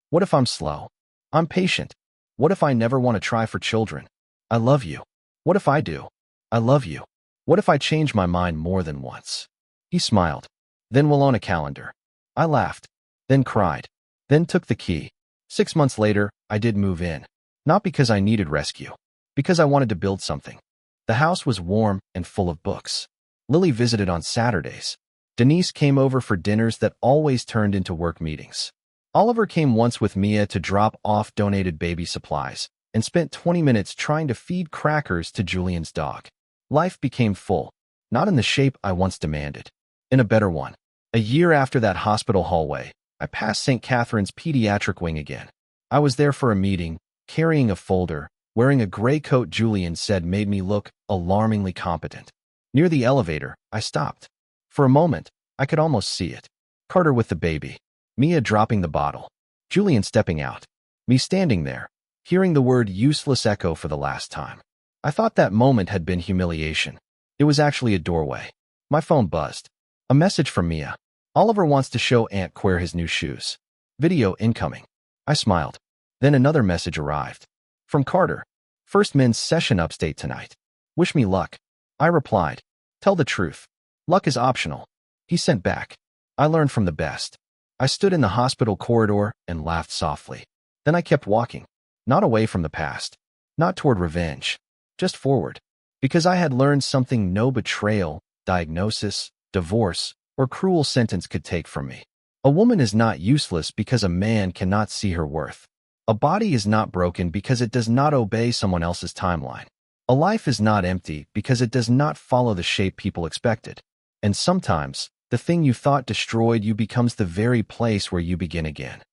What if I'm slow? I'm patient. What if I never want to try for children? I love you. What if I do? I love you. What if I change my mind more than once? He smiled. Then we'll own a calendar. I laughed. Then cried. Then took the key. 6 months later, I did move in. Not because I needed rescue. Because I wanted to build something. The house was warm and full of books. Lily visited on Saturdays. Denise came over for dinners that always turned into work meetings. Oliver came once with Mia to drop off donated baby supplies and spent 20 minutes trying to feed crackers to Julian's dog. Life became full, not in the shape I once demanded, in a better one. A year after that hospital hallway, I passed St. Catherine's pediatric wing again. I was there for a meeting, carrying a folder, wearing a gray coat Julian said made me look alarmingly competent. Near the elevator, I stopped. For a moment, I could almost see it. Carter with the baby. Mia dropping the bottle. Julian stepping out. Me standing there, hearing the word useless echo for the last time. I thought that moment had been humiliation. It was actually a doorway. My phone buzzed. A message from Mia. Oliver wants to show Aunt Queer his new shoes. Video incoming. I smiled. Then another message arrived. From Carter. First men's session upstate tonight. Wish me luck. I replied. Tell the truth. Luck is optional. He sent back. I learned from the best. I stood in the hospital corridor and laughed softly. Then I kept walking. Not away from the past. Not toward revenge. Just forward. Because I had learned something no betrayal, diagnosis, divorce, or cruel sentence could take from me. A woman is not useless because a man cannot see her worth. A body is not broken because it does not obey someone else's timeline. A life is not empty because it does not follow the shape people expected. And sometimes, the thing you thought destroyed you becomes the very place where you begin again.